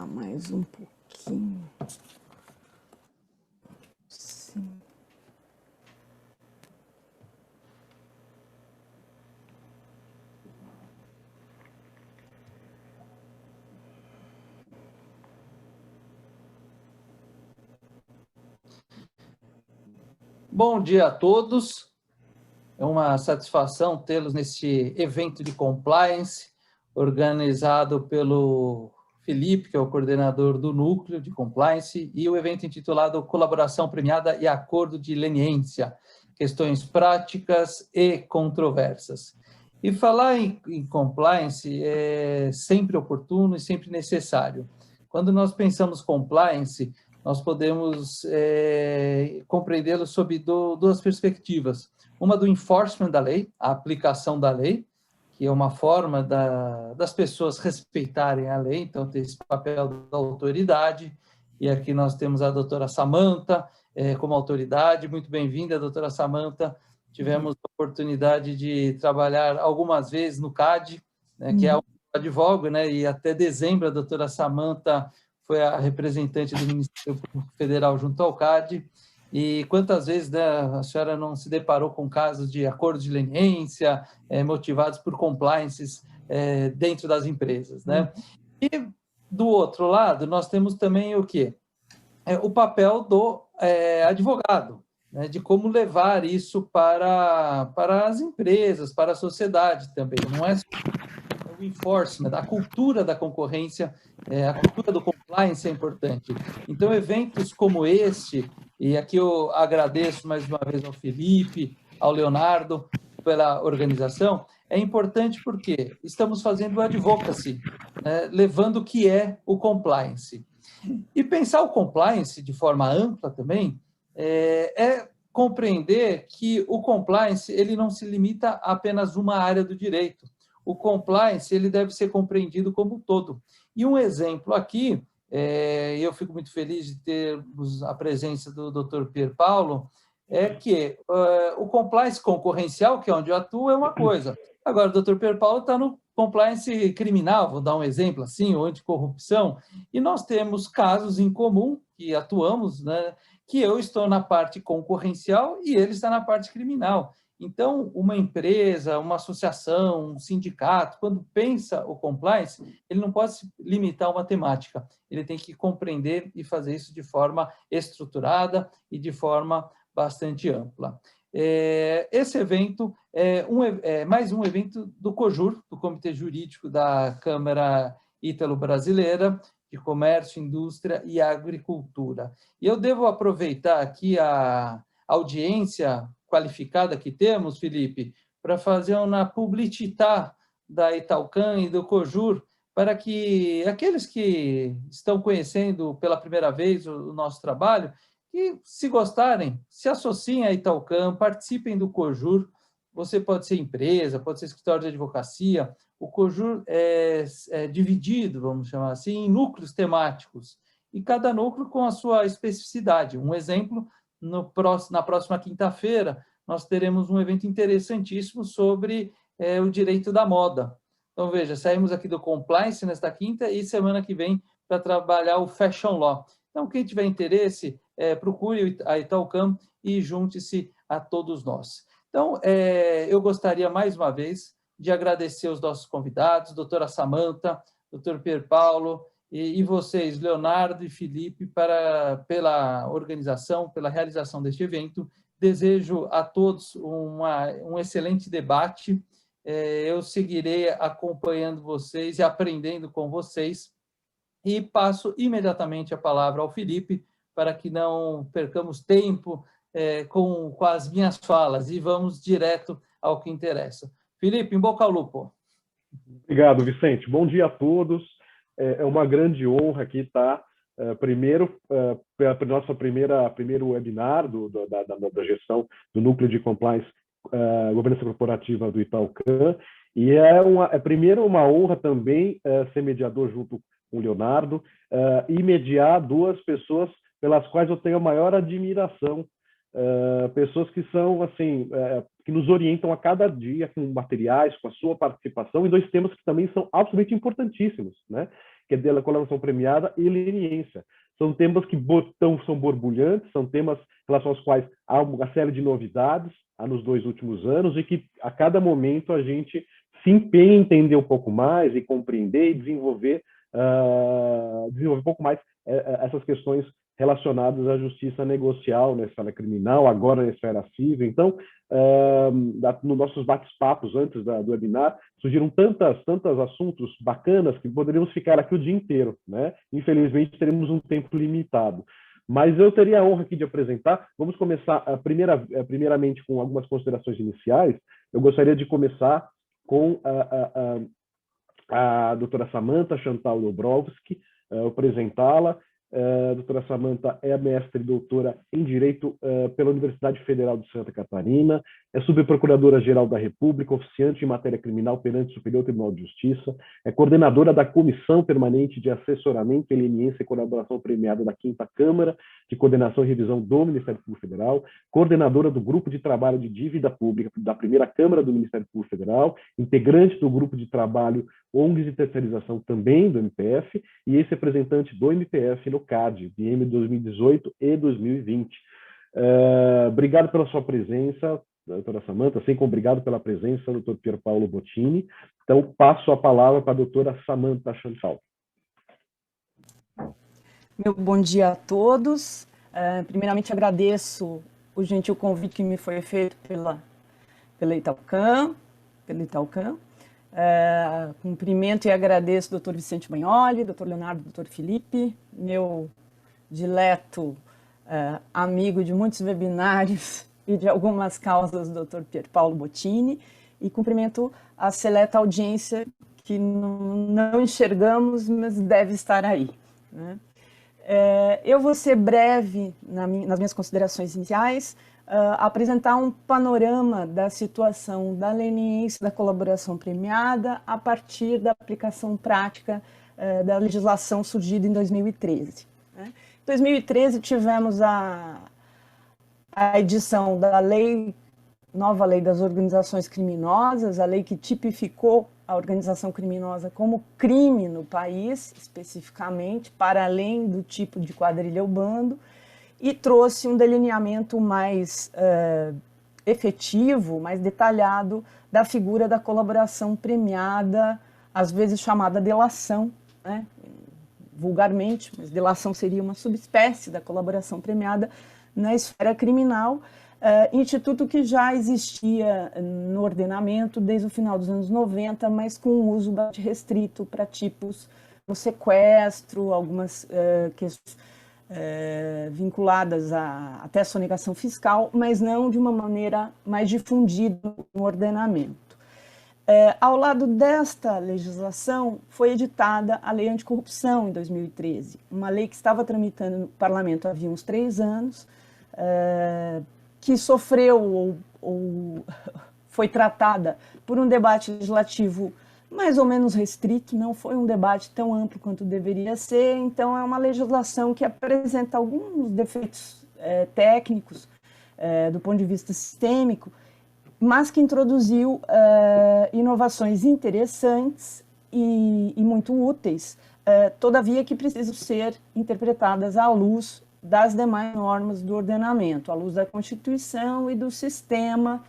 Mais um pouquinho. Sim. Bom dia a todos. É uma satisfação tê-los neste evento de compliance organizado pelo Felipe, que é o coordenador do Núcleo de Compliance, e o evento intitulado Colaboração Premiada e Acordo de Leniência, Questões Práticas e Controversas. E falar em compliance é sempre oportuno e sempre necessário. Quando nós pensamos compliance, nós podemos compreendê-lo sob duas perspectivas. Uma do enforcement da lei, a aplicação da lei, que é uma forma das pessoas respeitarem a lei, então tem esse papel da autoridade, e aqui nós temos a doutora Samantha como autoridade. Muito bem-vinda, doutora Samantha. Tivemos a oportunidade de trabalhar algumas vezes no CAD, né, que é o advogo, né, e até dezembro a doutora Samantha foi a representante do Ministério Público Federal junto ao CAD. E quantas vezes, né, a senhora não se deparou com casos de acordo de leniência motivados por compliances dentro das empresas, né? E, do outro lado, nós temos também o quê? O papel do advogado, né, de como levar isso para as empresas, para a sociedade também. Não é só o enforcement, a cultura da concorrência, a cultura do compliance é importante. Então, eventos como este, e aqui eu agradeço mais uma vez ao Felipe, ao Leonardo, pela organização, é importante porque estamos fazendo advocacy, né, levando o que é o compliance. E pensar o compliance de forma ampla também é compreender que o compliance ele não se limita a apenas uma área do direito. O compliance ele deve ser compreendido como um todo. E um exemplo aqui, eu fico muito feliz de termos a presença do Dr. Pier Paulo, é que o compliance concorrencial, que é onde eu atuo, é uma coisa. Agora, o Dr. Pier Paulo está no compliance criminal, vou dar um exemplo assim, ou anticorrupção, e nós temos casos em comum que atuamos, né, que eu estou na parte concorrencial e ele está na parte criminal. Então, uma empresa, uma associação, um sindicato, quando pensa o compliance, ele não pode se limitar a uma temática, ele tem que compreender e fazer isso de forma estruturada e de forma bastante ampla. Esse evento é mais um evento do COJUR, do Comitê Jurídico da Câmara Ítalo-Brasileira de Comércio, Indústria e Agricultura. E eu devo aproveitar aqui a audiência qualificada que temos, Felipe, para fazer uma publicitar da Italcam e do COJUR, para que aqueles que estão conhecendo pela primeira vez o nosso trabalho, que, se gostarem, se associem à Italcam, participem do COJUR. Você pode ser empresa, pode ser escritório de advocacia. O COJUR é dividido, vamos chamar assim, em núcleos temáticos, e cada núcleo com a sua especificidade. Um exemplo, na próxima quinta-feira, nós teremos um evento interessantíssimo sobre o direito da moda. Então, veja, saímos aqui do compliance nesta quinta e semana que vem para trabalhar o fashion law. Então, quem tiver interesse, procure a Italcam e junte-se a todos nós. Então, eu gostaria, mais uma vez, de agradecer os nossos convidados, doutora Samantha, doutor Pier Paulo, e vocês, Leonardo e Felipe, pela organização, pela realização deste evento. Desejo a todos um excelente debate. Eu seguirei acompanhando vocês e aprendendo com vocês. E passo imediatamente a palavra ao Felipe, para que não percamos tempo com as minhas falas, e vamos direto ao que interessa. Felipe, em bocca ao lupo. Obrigado, Vicente. Bom dia a todos. É uma grande honra aqui estar, primeiro, para nosso primeiro webinar da gestão do Núcleo de Compliance Governança Corporativa do Italcam, e primeiro uma honra também ser mediador junto com o Leonardo e mediar duas pessoas pelas quais eu tenho a maior admiração, pessoas que são assim, que nos orientam a cada dia com materiais, com a sua participação, e dois temas que também são absolutamente importantíssimos, né? que é de colaboração premiada e leniência. São temas que são borbulhantes, são temas em relação aos quais há uma série de novidades nos 2 últimos anos e que a cada momento a gente se empenha em entender um pouco mais e compreender e desenvolver um pouco mais essas questões relacionadas à justiça negocial na esfera criminal, agora na esfera civil. Então, nos nossos bate-papos antes do webinar, surgiram tantos assuntos bacanas que poderíamos ficar aqui o dia inteiro, né? Infelizmente, teremos um tempo limitado. Mas eu teria a honra aqui de apresentar. Vamos começar primeiramente com algumas considerações iniciais. Eu gostaria de começar com a doutora Samantha Chantal Dobrowski, apresentá-la. A doutora Samantha é mestre e doutora em Direito pela Universidade Federal de Santa Catarina, é subprocuradora-geral da República, oficiante em matéria criminal perante o Superior Tribunal de Justiça, é coordenadora da Comissão Permanente de Assessoramento, Leniência e Colaboração Premiada da 5ª Câmara de Coordenação e Revisão do Ministério Público Federal, coordenadora do Grupo de Trabalho de Dívida Pública da 1ª Câmara do Ministério Público Federal, integrante do Grupo de Trabalho ONGs e Terceirização também do MPF, e ex-representante do MPF no CAD, de M 2018 e 2020. Obrigado pela sua presença, doutora Samantha, assim como obrigado pela presença do doutor Pier Paolo Bottini. Então, passo a palavra para a doutora Samantha Chantal. Meu bom dia a todos. Primeiramente, agradeço o gentil convite que me foi feito pela Italcam. Cumprimento e agradeço o doutor Vicente Bagnoli, doutor Leonardo, doutor Felipe, meu dileto amigo de muitos webinários e de algumas causas, doutor Pier Paolo Bottini, e cumprimento a seleta audiência que não enxergamos, mas deve estar aí, né? Eu vou ser breve nas minhas considerações iniciais, apresentar um panorama da situação da leniência da colaboração premiada a partir da aplicação prática da legislação surgida em 2013. Né? Em 2013 tivemos a edição da nova lei das organizações criminosas, a lei que tipificou a organização criminosa como crime no país, especificamente, para além do tipo de quadrilha ou bando, e trouxe um delineamento mais efetivo, mais detalhado da figura da colaboração premiada, às vezes chamada delação, né? Vulgarmente, mas delação seria uma subespécie da colaboração premiada na esfera criminal, instituto que já existia no ordenamento desde o final dos anos 90, mas com um uso bastante restrito para tipos como sequestro, algumas questões vinculadas até a sonegação fiscal, mas não de uma maneira mais difundida no ordenamento. Ao lado desta legislação, foi editada a Lei Anticorrupção, em 2013, uma lei que estava tramitando no parlamento havia uns 3 anos, que sofreu ou foi tratada por um debate legislativo mais ou menos restrito, não foi um debate tão amplo quanto deveria ser, então é uma legislação que apresenta alguns defeitos técnicos do ponto de vista sistêmico, mas que introduziu inovações interessantes e muito úteis, todavia que precisam ser interpretadas à luz das demais normas do ordenamento, à luz da Constituição e do sistema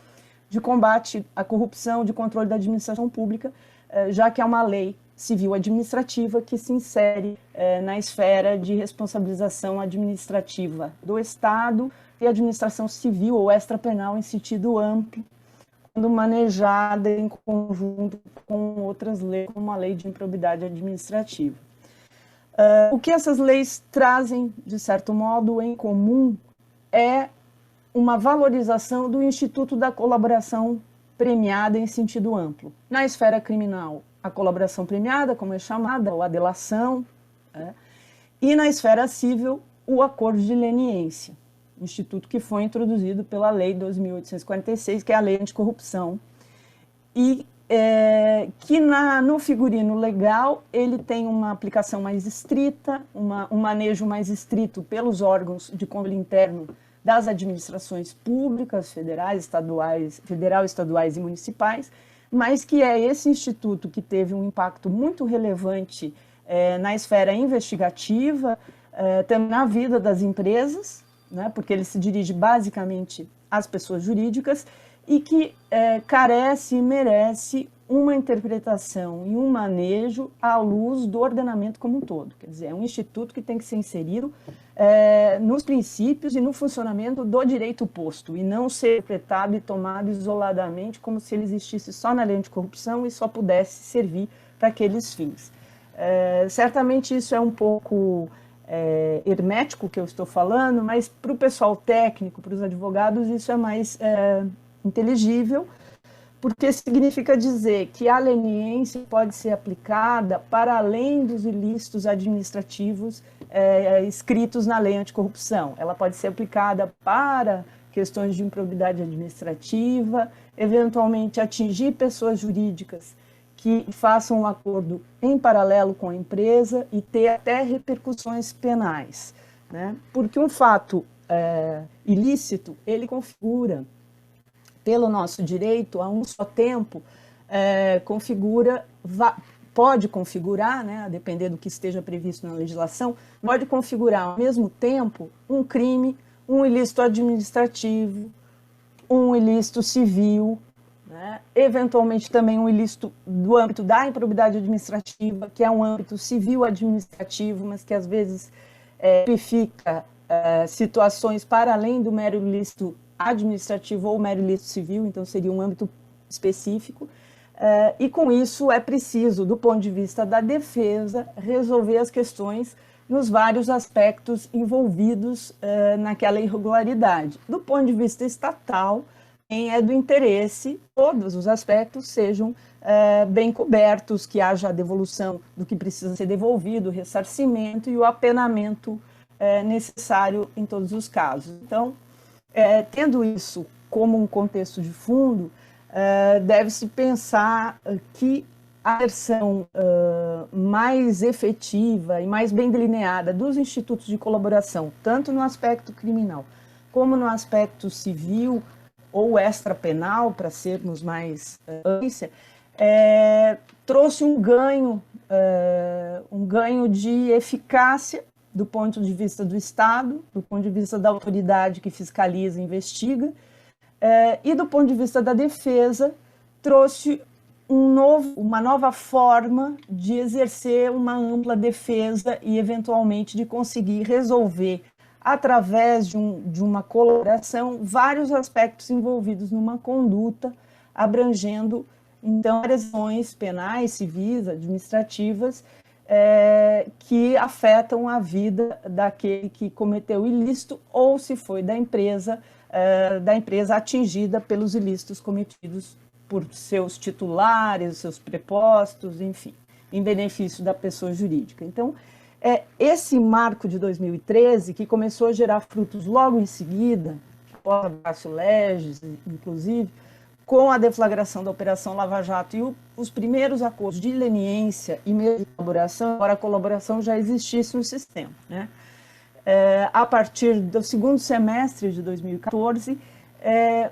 de combate à corrupção, de controle da administração pública, já que é uma lei civil administrativa que se insere na esfera de responsabilização administrativa do Estado e administração civil ou extrapenal em sentido amplo, quando manejada em conjunto com outras leis, como a lei de improbidade administrativa. O que essas leis trazem, de certo modo, em comum é uma valorização do Instituto da Colaboração Premiada em sentido amplo. Na esfera criminal, a colaboração premiada, como é chamada, ou a delação, e na esfera civil, o acordo de leniência, instituto que foi introduzido pela Lei 2.846, que é a Lei Anticorrupção, e que no figurino legal ele tem uma aplicação mais estrita, um manejo mais estrito pelos órgãos de controle interno das administrações públicas, federal, estaduais e municipais, mas que é esse instituto que teve um impacto muito relevante na esfera investigativa, também na vida das empresas, né, porque ele se dirige basicamente às pessoas jurídicas, e que carece e merece uma interpretação e um manejo à luz do ordenamento como um todo. Quer dizer, é um instituto que tem que ser inserido nos princípios e no funcionamento do direito posto, e não ser interpretado e tomado isoladamente como se ele existisse só na lei anticorrupção e só pudesse servir para aqueles fins. Certamente isso é um pouco hermético que eu estou falando, mas para o pessoal técnico, para os advogados, isso é mais inteligível, porque significa dizer que a leniência pode ser aplicada para além dos ilícitos administrativos escritos na lei anticorrupção. Ela pode ser aplicada para questões de improbidade administrativa, eventualmente atingir pessoas jurídicas que façam um acordo em paralelo com a empresa e ter até repercussões penais, né? Porque um fato ilícito, ele configura, pelo nosso direito, a um só tempo, pode configurar, né, a depender do que esteja previsto na legislação, pode configurar ao mesmo tempo um crime, um ilícito administrativo, um ilícito civil, né, eventualmente também um ilícito do âmbito da improbidade administrativa, que é um âmbito civil administrativo, mas que às vezes tipifica situações para além do mero ilícito administrativo ou mero ilícito civil, então seria um âmbito específico, e com isso é preciso, do ponto de vista da defesa, resolver as questões nos vários aspectos envolvidos naquela irregularidade. Do ponto de vista estatal, é do interesse, todos os aspectos sejam bem cobertos, que haja a devolução do que precisa ser devolvido, o ressarcimento e o apenamento necessário em todos os casos. Então, tendo isso como um contexto de fundo, deve-se pensar que a versão mais efetiva e mais bem delineada dos institutos de colaboração, tanto no aspecto criminal como no aspecto civil ou extrapenal, para sermos mais trouxe um ganho de eficácia do ponto de vista do Estado, do ponto de vista da autoridade que fiscaliza e investiga, e do ponto de vista da defesa, trouxe uma nova forma de exercer uma ampla defesa e, eventualmente, de conseguir resolver, através de uma colaboração, vários aspectos envolvidos numa conduta, abrangendo, então, várias ações penais, civis, administrativas, que afetam a vida daquele que cometeu o ilícito ou se foi da empresa atingida pelos ilícitos cometidos por seus titulares, seus prepostos, enfim, em benefício da pessoa jurídica. Então, esse marco de 2013, que começou a gerar frutos logo em seguida, após a Cássio Legis, inclusive, com a deflagração da Operação Lava Jato e os primeiros acordos de leniência e meio de colaboração, embora a colaboração já existisse no sistema, né? A partir do segundo semestre de 2014,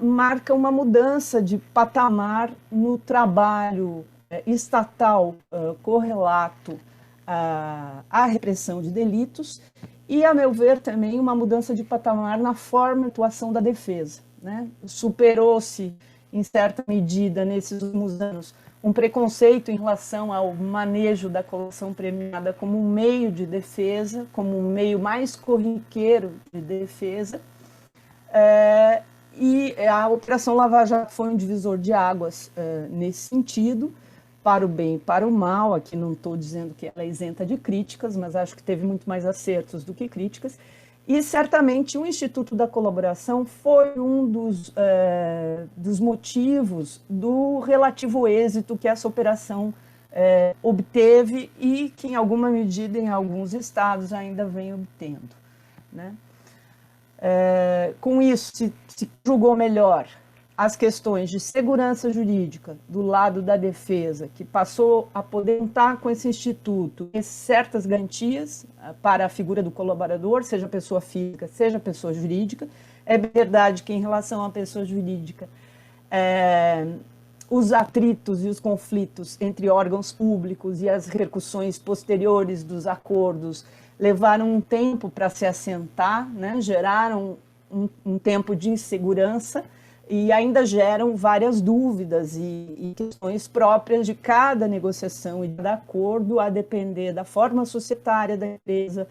marca uma mudança de patamar no trabalho estatal correlato à repressão de delitos e, a meu ver, também uma mudança de patamar na forma de atuação da defesa, né? Superou-se, em certa medida, nesses últimos anos, um preconceito em relação ao manejo da colação premiada como um meio de defesa, como um meio mais corriqueiro de defesa, e a Operação Lava Jato foi um divisor de águas nesse sentido, para o bem e para o mal. Aqui não estou dizendo que ela é isenta de críticas, mas acho que teve muito mais acertos do que críticas. E, certamente, o Instituto da Colaboração foi um dos motivos do relativo êxito que essa operação obteve e que, em alguma medida, em alguns estados, ainda vem obtendo, né? Com isso, se julgou melhor as questões de segurança jurídica do lado da defesa, que passou a poder contar com esse instituto certas garantias para a figura do colaborador, seja pessoa física, seja pessoa jurídica. É verdade que, em relação à pessoa jurídica, os atritos e os conflitos entre órgãos públicos e as repercussões posteriores dos acordos levaram um tempo para se assentar, né? Geraram um tempo de insegurança e ainda geram várias dúvidas e questões próprias de cada negociação e de cada acordo, a depender da forma societária da empresa,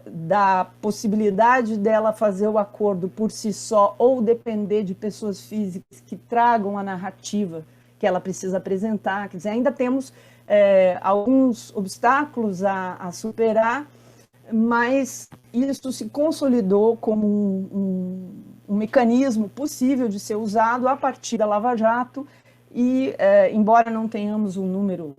da possibilidade dela fazer o acordo por si só ou depender de pessoas físicas que tragam a narrativa que ela precisa apresentar. Quer dizer, ainda temos alguns obstáculos a superar, mas isso se consolidou como um mecanismo possível de ser usado a partir da Lava Jato e, embora não tenhamos um número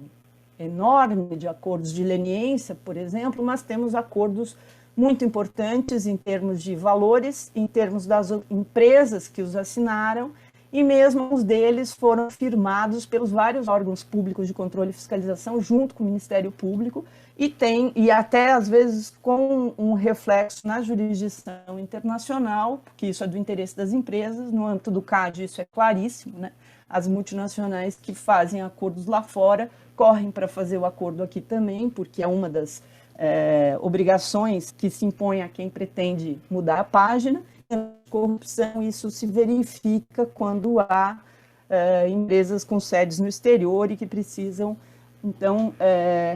enorme de acordos de leniência, por exemplo, mas temos acordos muito importantes em termos de valores, em termos das empresas que os assinaram, e mesmo os deles foram firmados pelos vários órgãos públicos de controle e fiscalização, junto com o Ministério Público, e até, às vezes, com um reflexo na jurisdição internacional, porque isso é do interesse das empresas. No âmbito do CAD, isso é claríssimo, né? As multinacionais que fazem acordos lá fora correm para fazer o acordo aqui também, porque é uma das obrigações que se impõe a quem pretende mudar a página. Corrupção, isso se verifica quando há empresas com sedes no exterior e que precisam, então,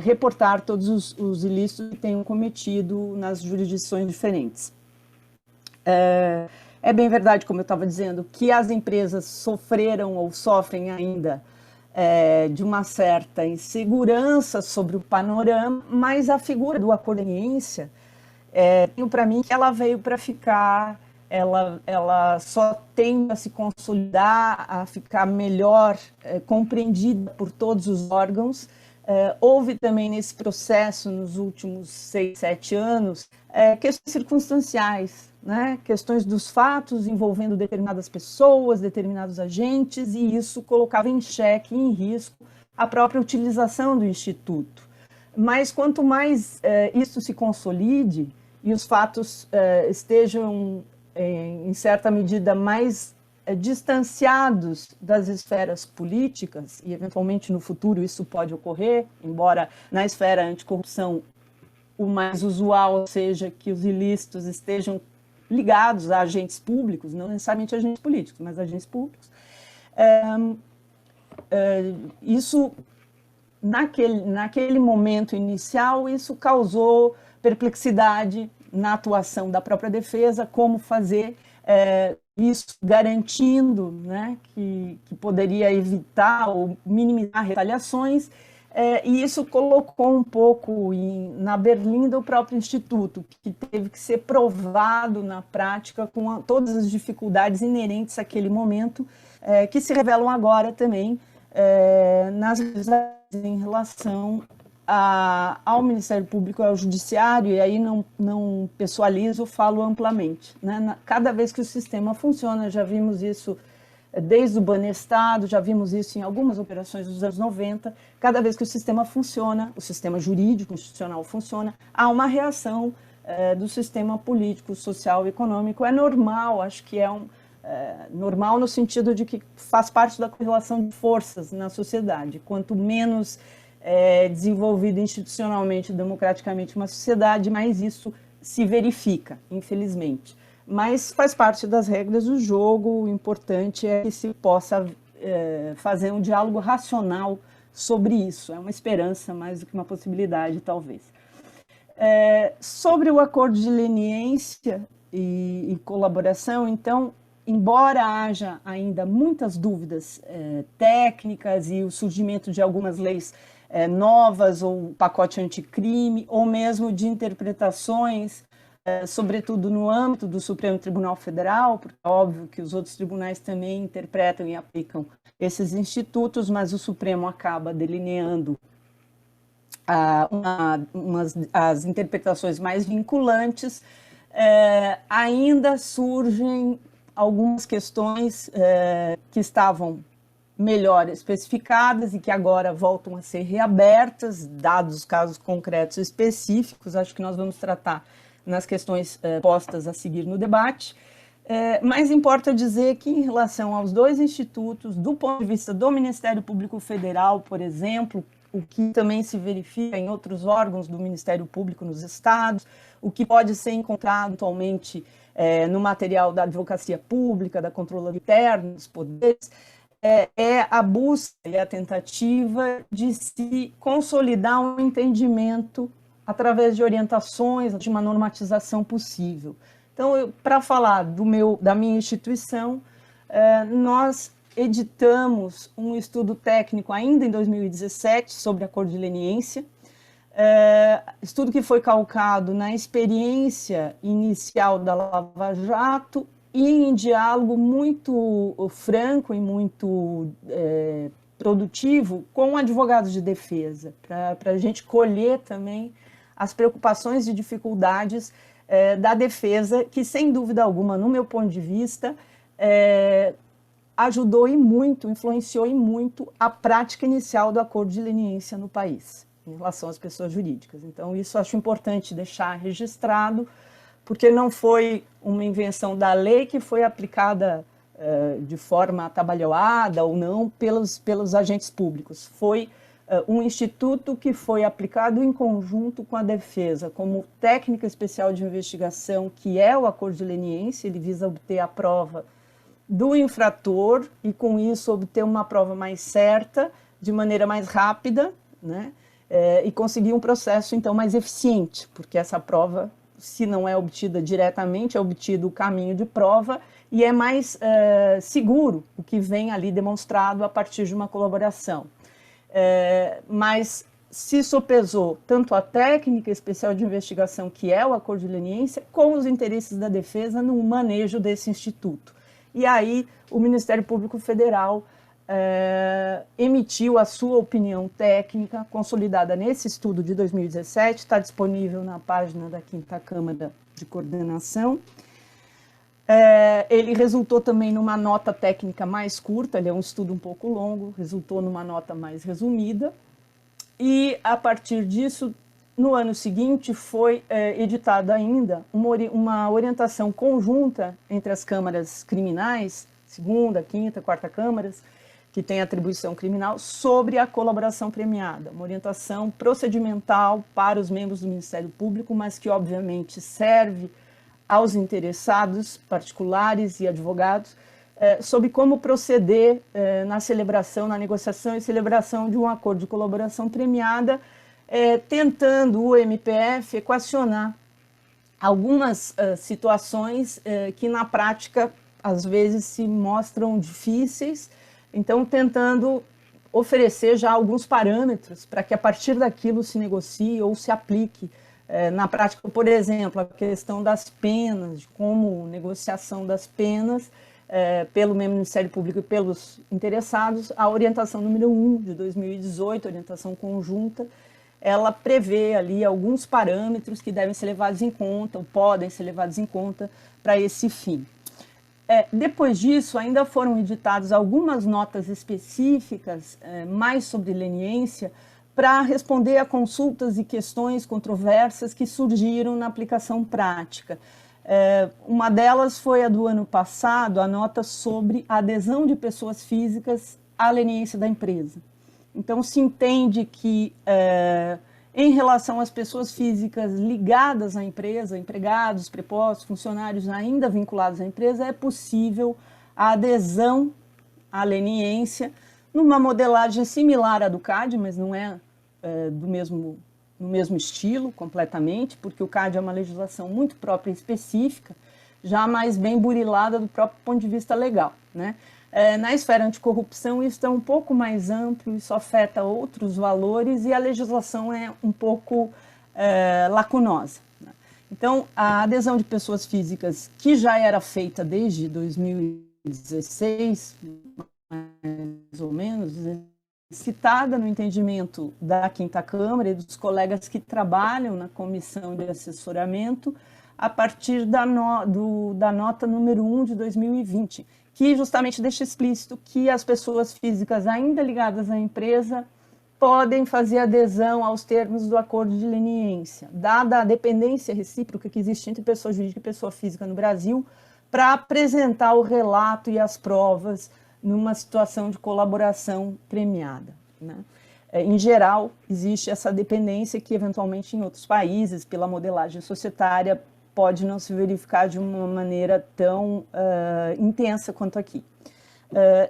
reportar todos os ilícitos que tenham cometido nas jurisdições diferentes. É bem verdade, como eu estava dizendo, que as empresas sofreram ou sofrem ainda de uma certa insegurança sobre o panorama, mas a figura do acordiência, tenho para mim que ela veio para ficar. Ela só tende a se consolidar, a ficar melhor compreendida por todos os órgãos. Houve também nesse processo, nos últimos 6, 7 anos, questões circunstanciais, né? Questões dos fatos envolvendo determinadas pessoas, determinados agentes, e isso colocava em xeque, em risco, a própria utilização do Instituto. Mas quanto mais isso se consolide e os fatos estejam em certa medida, mais distanciados das esferas políticas, e eventualmente no futuro isso pode ocorrer, embora na esfera anticorrupção o mais usual seja que os ilícitos estejam ligados a agentes públicos, não necessariamente agentes políticos, mas agentes públicos. Isso, naquele momento inicial, isso causou perplexidade na atuação da própria defesa, como fazer isso garantindo, né, que poderia evitar ou minimizar retaliações, e isso colocou um pouco na berlinda o próprio Instituto, que teve que ser provado na prática com todas as dificuldades inerentes àquele momento, que se revelam agora também nas em relação ao Ministério Público e ao Judiciário, e aí não pessoalizo, falo amplamente, né? Cada vez que o sistema funciona, já vimos isso desde o Banestado, já vimos isso em algumas operações dos anos 90, cada vez que o sistema funciona, o sistema jurídico institucional funciona, há uma reação do sistema político, social e econômico. É normal, acho que normal no sentido de que faz parte da correlação de forças na sociedade. Quanto menos desenvolvida institucionalmente, democraticamente uma sociedade, mas isso se verifica, infelizmente. Mas faz parte das regras do jogo, o importante é que se possa fazer um diálogo racional sobre isso. É uma esperança mais do que uma possibilidade, talvez. Sobre o acordo de leniência e colaboração, então, embora haja ainda muitas dúvidas técnicas e o surgimento de algumas leis novas, ou pacote anticrime, ou mesmo de interpretações, sobretudo no âmbito do Supremo Tribunal Federal, porque é óbvio que os outros tribunais também interpretam e aplicam esses institutos, mas o Supremo acaba delineando as interpretações mais vinculantes. Ainda surgem algumas questões que estavam melhor especificadas e que agora voltam a ser reabertas, dados os casos concretos específicos. Acho que nós vamos tratar nas questões postas a seguir no debate. Mas importa dizer que, em relação aos dois institutos, do ponto de vista do Ministério Público Federal, por exemplo, o que também se verifica em outros órgãos do Ministério Público nos estados, o que pode ser encontrado atualmente no material da Advocacia Pública, da Controladoria Interna, dos poderes, é a busca e a tentativa de se consolidar um entendimento através de orientações, de uma normatização possível. Então, para falar da minha instituição, nós editamos um estudo técnico ainda em 2017 sobre a cordileniência, estudo que foi calcado na experiência inicial da Lava Jato e em diálogo muito franco e muito produtivo com advogados de defesa, para a gente colher também as preocupações e dificuldades da defesa, que, sem dúvida alguma, no meu ponto de vista, ajudou e muito, influenciou e muito a prática inicial do acordo de leniência no país, em relação às pessoas jurídicas. Então, isso acho importante deixar registrado, porque não foi uma invenção da lei que foi aplicada de forma atabalhoada ou não pelos agentes públicos. Foi um instituto que foi aplicado em conjunto com a defesa, como técnica especial de investigação, que é o acordo de leniência. Ele visa obter a prova do infrator e, com isso, obter uma prova mais certa, de maneira mais rápida, né? E conseguir um processo, então, mais eficiente, porque essa prova, se não é obtida diretamente, é obtido o caminho de prova e é mais seguro o que vem ali demonstrado a partir de uma colaboração. Mas se sopesou tanto a técnica especial de investigação, que é o acordo de leniência, com os interesses da defesa no manejo desse instituto. E aí o Ministério Público Federal emitiu a sua opinião técnica, consolidada nesse estudo de 2017, está disponível na página da 5ª Câmara de Coordenação. Ele resultou também numa nota técnica mais curta, ele é um estudo um pouco longo, resultou numa nota mais resumida, e a partir disso, no ano seguinte, foi editada ainda uma orientação conjunta entre as câmaras criminais, 2ª, 5ª, 4ª câmaras, que tem atribuição criminal, sobre a colaboração premiada, uma orientação procedimental para os membros do Ministério Público, mas que obviamente serve aos interessados particulares e advogados sobre como proceder na celebração, na negociação e celebração de um acordo de colaboração premiada, tentando o MPF equacionar algumas situações que na prática às vezes se mostram difíceis, então tentando oferecer já alguns parâmetros para que a partir daquilo se negocie ou se aplique na prática. Por exemplo, a questão das penas, de como negociação das penas pelo Ministério Público e pelos interessados. A orientação número 1 de 2018, orientação conjunta, ela prevê ali alguns parâmetros que devem ser levados em conta, ou podem ser levados em conta para esse fim. Depois disso, ainda foram editadas algumas notas específicas, mais sobre leniência, para responder a consultas e questões controversas que surgiram na aplicação prática. Uma delas foi a do ano passado, a nota sobre a adesão de pessoas físicas à leniência da empresa. Então, se entende que, em relação às pessoas físicas ligadas à empresa, empregados, prepostos, funcionários ainda vinculados à empresa, é possível a adesão à leniência numa modelagem similar à do CAD, mas não é no mesmo estilo completamente, porque o CAD é uma legislação muito própria e específica, já mais bem burilada do próprio ponto de vista legal, né? Na esfera anticorrupção, isso é um pouco mais amplo, isso afeta outros valores e a legislação é um pouco lacunosa, né? Então, a adesão de pessoas físicas, que já era feita desde 2016, mais ou menos, citada no entendimento da 5ª Câmara e dos colegas que trabalham na comissão de assessoramento, a partir da nota número 1 de 2020, que justamente deixa explícito que as pessoas físicas ainda ligadas à empresa podem fazer adesão aos termos do acordo de leniência, dada a dependência recíproca que existe entre pessoa jurídica e pessoa física no Brasil, para apresentar o relato e as provas numa situação de colaboração premiada, né? Em geral, existe essa dependência que, eventualmente, em outros países, pela modelagem societária, pode não se verificar de uma maneira tão intensa quanto aqui.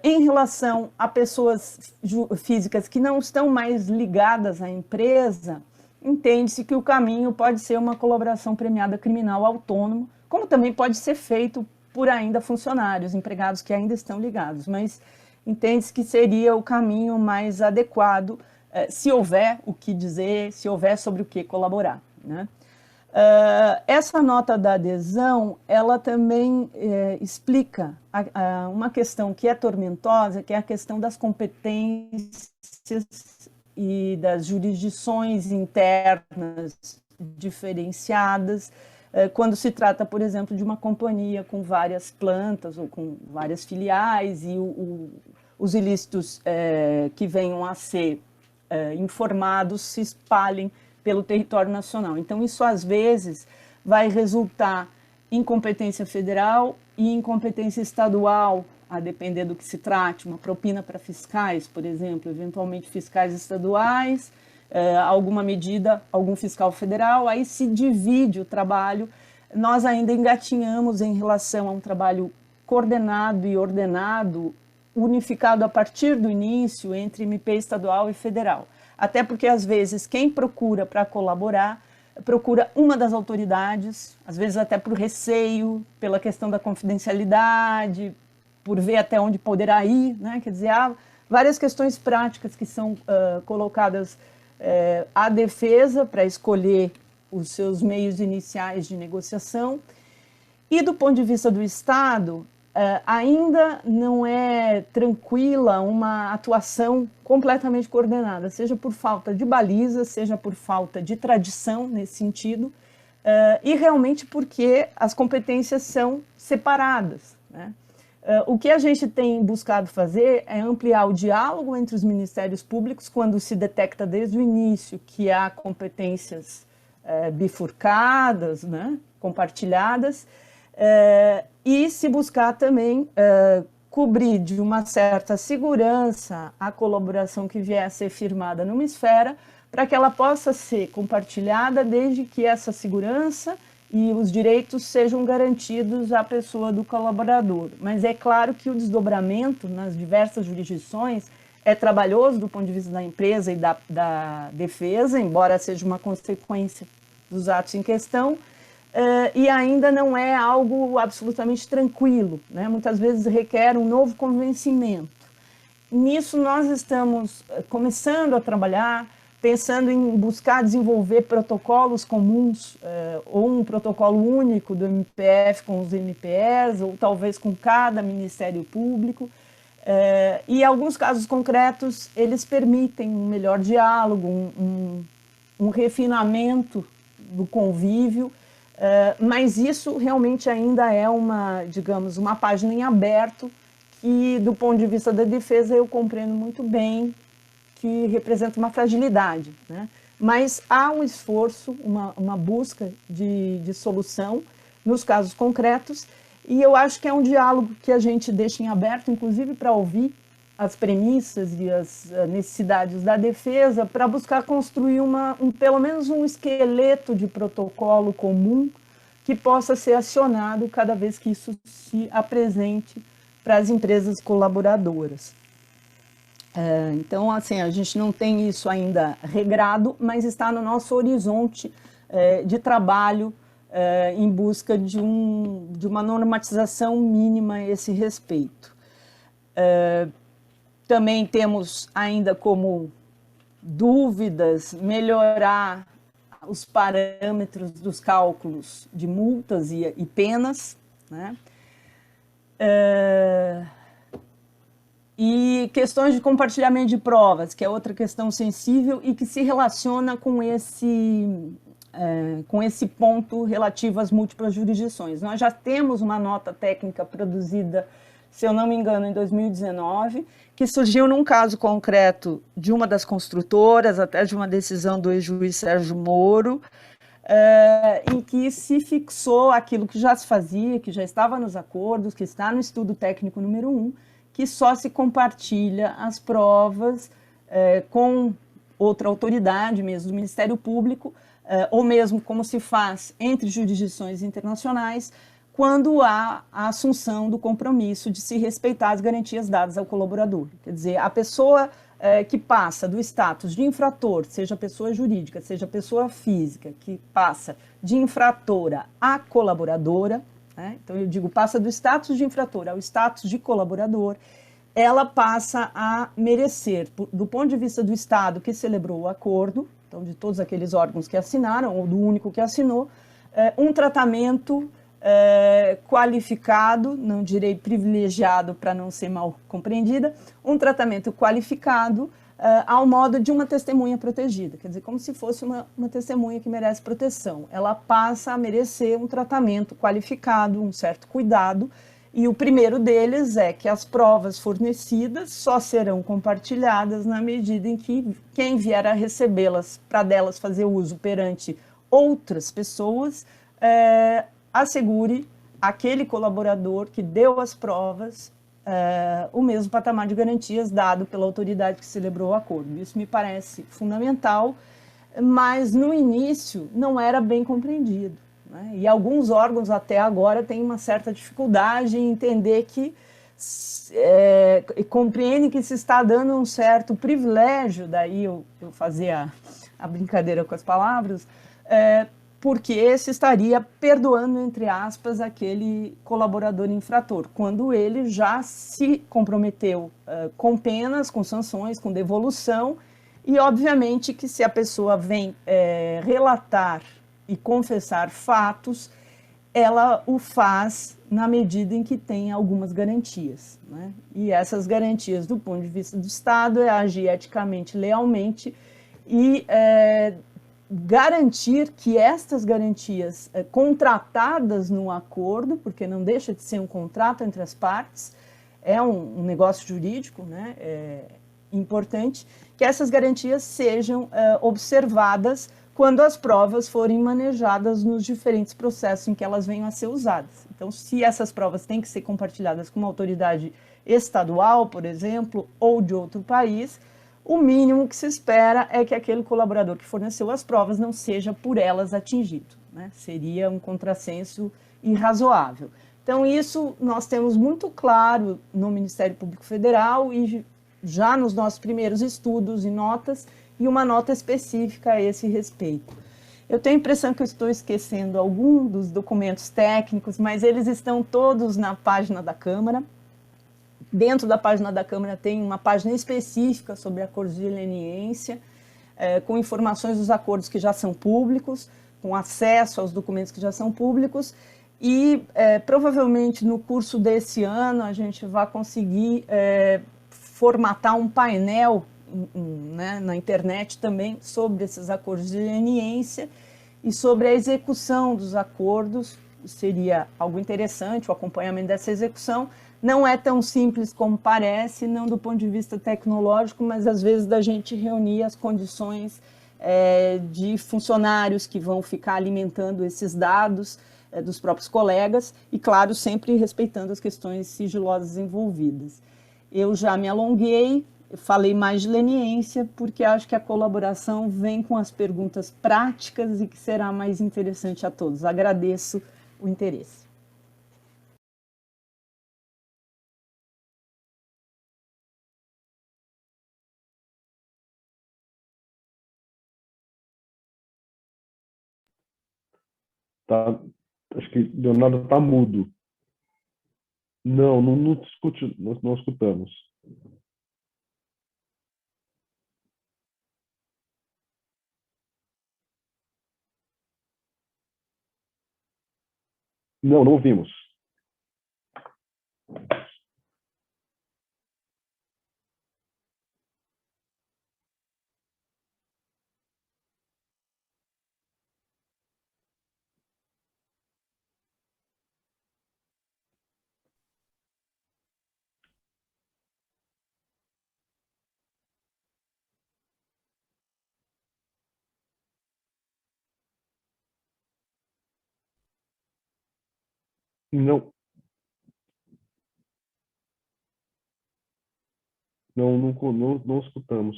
Em relação a pessoas físicas que não estão mais ligadas à empresa, entende-se que o caminho pode ser uma colaboração premiada criminal autônomo, como também pode ser feito por ainda funcionários, empregados que ainda estão ligados, mas entende-se que seria o caminho mais adequado, se houver o que dizer, se houver sobre o que colaborar, né? Essa nota da adesão, ela também explica uma questão que é tormentosa, que é a questão das competências e das jurisdições internas diferenciadas, quando se trata, por exemplo, de uma companhia com várias plantas ou com várias filiais e os ilícitos que venham a ser informados se espalhem pelo território nacional. Então, isso, às vezes, vai resultar em competência federal e em competência estadual, a depender do que se trate, uma propina para fiscais, por exemplo, eventualmente fiscais estaduais, alguma medida, algum fiscal federal, aí se divide o trabalho. Nós ainda engatinhamos em relação a um trabalho coordenado e ordenado, unificado a partir do início entre MP estadual e federal. Até porque, às vezes, quem procura para colaborar, procura uma das autoridades, às vezes até por receio, pela questão da confidencialidade, por ver até onde poderá ir, né? Quer dizer, há várias questões práticas que são colocadas à defesa para escolher os seus meios iniciais de negociação. E, do ponto de vista do Estado, ainda não é tranquila uma atuação completamente coordenada, seja por falta de baliza, seja por falta de tradição nesse sentido, e realmente porque as competências são separadas, né? O que a gente tem buscado fazer é ampliar o diálogo entre os ministérios públicos quando se detecta desde o início que há competências bifurcadas, né, compartilhadas, e se buscar também cobrir de uma certa segurança a colaboração que vier a ser firmada numa esfera, para que ela possa ser compartilhada desde que essa segurança e os direitos sejam garantidos à pessoa do colaborador. Mas é claro que o desdobramento nas diversas jurisdições é trabalhoso do ponto de vista da empresa e da defesa, embora seja uma consequência dos atos em questão, e ainda não é algo absolutamente tranquilo, né? Muitas vezes requer um novo convencimento. Nisso nós estamos começando a trabalhar, pensando em buscar desenvolver protocolos comuns, ou um protocolo único do MPF com os MPEs, ou talvez com cada Ministério Público, e alguns casos concretos, eles permitem um melhor diálogo, um refinamento do convívio, mas isso realmente ainda é digamos, uma página em aberto que, do ponto de vista da defesa, eu compreendo muito bem que representa uma fragilidade, né? Mas há um esforço, uma busca de solução nos casos concretos, e eu acho que é um diálogo que a gente deixa em aberto, inclusive para ouvir as premissas e as necessidades da defesa, para buscar construir pelo menos um esqueleto de protocolo comum que possa ser acionado cada vez que isso se apresente para as empresas colaboradoras. Então, assim, a gente não tem isso ainda regrado, mas está no nosso horizonte de trabalho em busca de uma normatização mínima a esse respeito. Também temos ainda como dúvidas melhorar os parâmetros dos cálculos de multas e penas, né? E questões de compartilhamento de provas, que é outra questão sensível e que se relaciona com esse ponto relativo às múltiplas jurisdições. Nós já temos uma nota técnica produzida, se eu não me engano, em 2019, que surgiu num caso concreto de uma das construtoras, até de uma decisão do ex-juiz Sérgio Moro, em que se fixou aquilo que já se fazia, que já estava nos acordos, que está no estudo técnico número 1, que só se compartilha as provas com outra autoridade, mesmo do Ministério Público, ou mesmo como se faz entre jurisdições internacionais, quando há a assunção do compromisso de se respeitar as garantias dadas ao colaborador. Quer dizer, a pessoa que passa do status de infrator, seja pessoa jurídica, seja pessoa física, que passa de infratora a colaboradora, né? Então eu digo, passa do status de infrator ao status de colaborador, ela passa a merecer, do ponto de vista do Estado que celebrou o acordo, então de todos aqueles órgãos que assinaram, ou do único que assinou, um tratamento qualificado, não direi privilegiado para não ser mal compreendida, um tratamento qualificado ao modo de uma testemunha protegida, quer dizer, como se fosse uma testemunha que merece proteção. Ela passa a merecer um tratamento qualificado, um certo cuidado, e o primeiro deles é que as provas fornecidas só serão compartilhadas na medida em que quem vier a recebê-las para delas fazer uso perante outras pessoas assegure aquele colaborador que deu as provas o mesmo patamar de garantias dado pela autoridade que celebrou o acordo. Isso me parece fundamental, mas no início não era bem compreendido, né? E alguns órgãos até agora têm uma certa dificuldade em entender que compreendem que se está dando um certo privilégio, daí eu fazer a brincadeira com as palavras, porque se estaria perdoando, entre aspas, aquele colaborador infrator, quando ele já se comprometeu com penas, com sanções, com devolução, e obviamente que se a pessoa vem relatar e confessar fatos, ela o faz na medida em que tem algumas garantias, né? E essas garantias, do ponto de vista do Estado, é agir eticamente, lealmente e garantir que estas garantias contratadas no acordo, porque não deixa de ser um contrato entre as partes, é um negócio jurídico, né, importante, que essas garantias sejam observadas quando as provas forem manejadas nos diferentes processos em que elas venham a ser usadas. Então, se essas provas têm que ser compartilhadas com uma autoridade estadual, por exemplo, ou de outro país, o mínimo que se espera é que aquele colaborador que forneceu as provas não seja por elas atingido, né? Seria um contrassenso irrazoável. Então, isso nós temos muito claro no Ministério Público Federal e já nos nossos primeiros estudos e notas, e uma nota específica a esse respeito. Eu tenho a impressão que eu estou esquecendo algum dos documentos técnicos, mas eles estão todos na página da Câmara. Dentro da página da Câmara tem uma página específica sobre acordos de leniência, com informações dos acordos que já são públicos, com acesso aos documentos que já são públicos, e provavelmente no curso desse ano a gente vai conseguir formatar um painel né, na internet também sobre esses acordos de leniência e sobre a execução dos acordos. Seria algo interessante o acompanhamento dessa execução. Não é tão simples como parece, não do ponto de vista tecnológico, mas às vezes da gente reunir as condições de funcionários que vão ficar alimentando esses dados dos próprios colegas e, claro, sempre respeitando as questões sigilosas envolvidas. Eu já me alonguei, falei mais de leniência, porque acho que a colaboração vem com as perguntas práticas e que será mais interessante a todos. Agradeço o interesse. Tá, acho que Leonardo está mudo. Não discute, nós não escutamos. Não ouvimos. Não, não escutamos.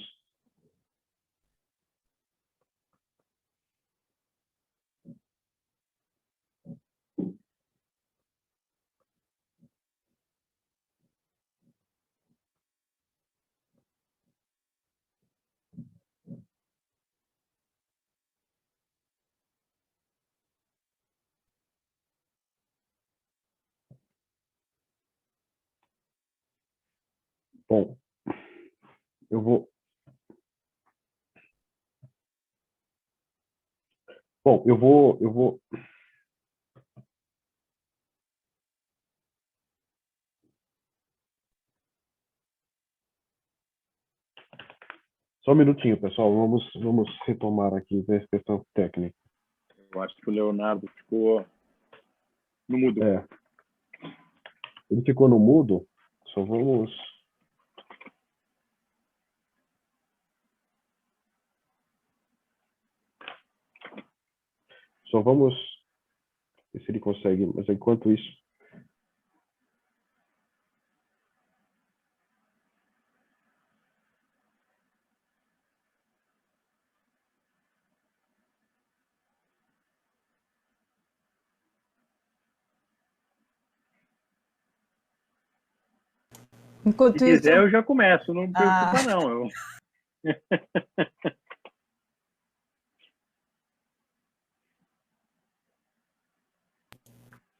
Bom, eu vou. Bom, eu vou. Só um minutinho, pessoal. Vamos retomar aqui a questão técnica. Eu acho que o Leonardo ficou no mudo. Ele ficou no mudo. Só vamos. Só vamos ver se ele consegue. Mas enquanto isso. Enquanto Se isso, quiser, eu já começo. Não me preocupa, não. Eu...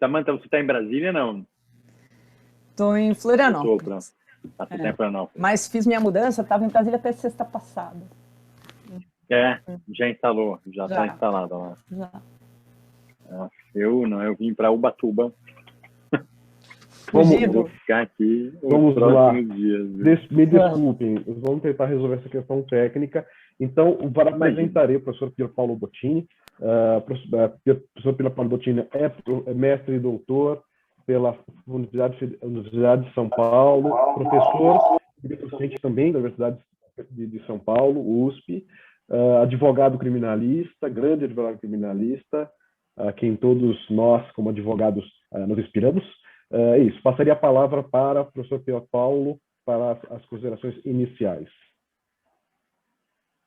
Samanta, você está em Brasília, não? estou em Florianópolis. Você está em Florianópolis. Mas fiz minha mudança, estava em Brasília até sexta passada. Já instalou, já está instalada lá. Já. Eu vim para Ubatuba. Fugido. Vou ficar aqui Vamos os lá. próximos dias. Me desculpem, vamos tentar resolver essa questão técnica. Então, para apresentarei o professor Pier Paolo Bottini. O professor Pier Paolo Bottini é mestre e doutor pela Universidade de São Paulo, professor e docente também da Universidade de São Paulo, USP, advogado criminalista, grande advogado criminalista, a quem todos nós, como advogados, nos inspiramos. É isso. Passaria a palavra para o professor Pier Paolo para as considerações iniciais.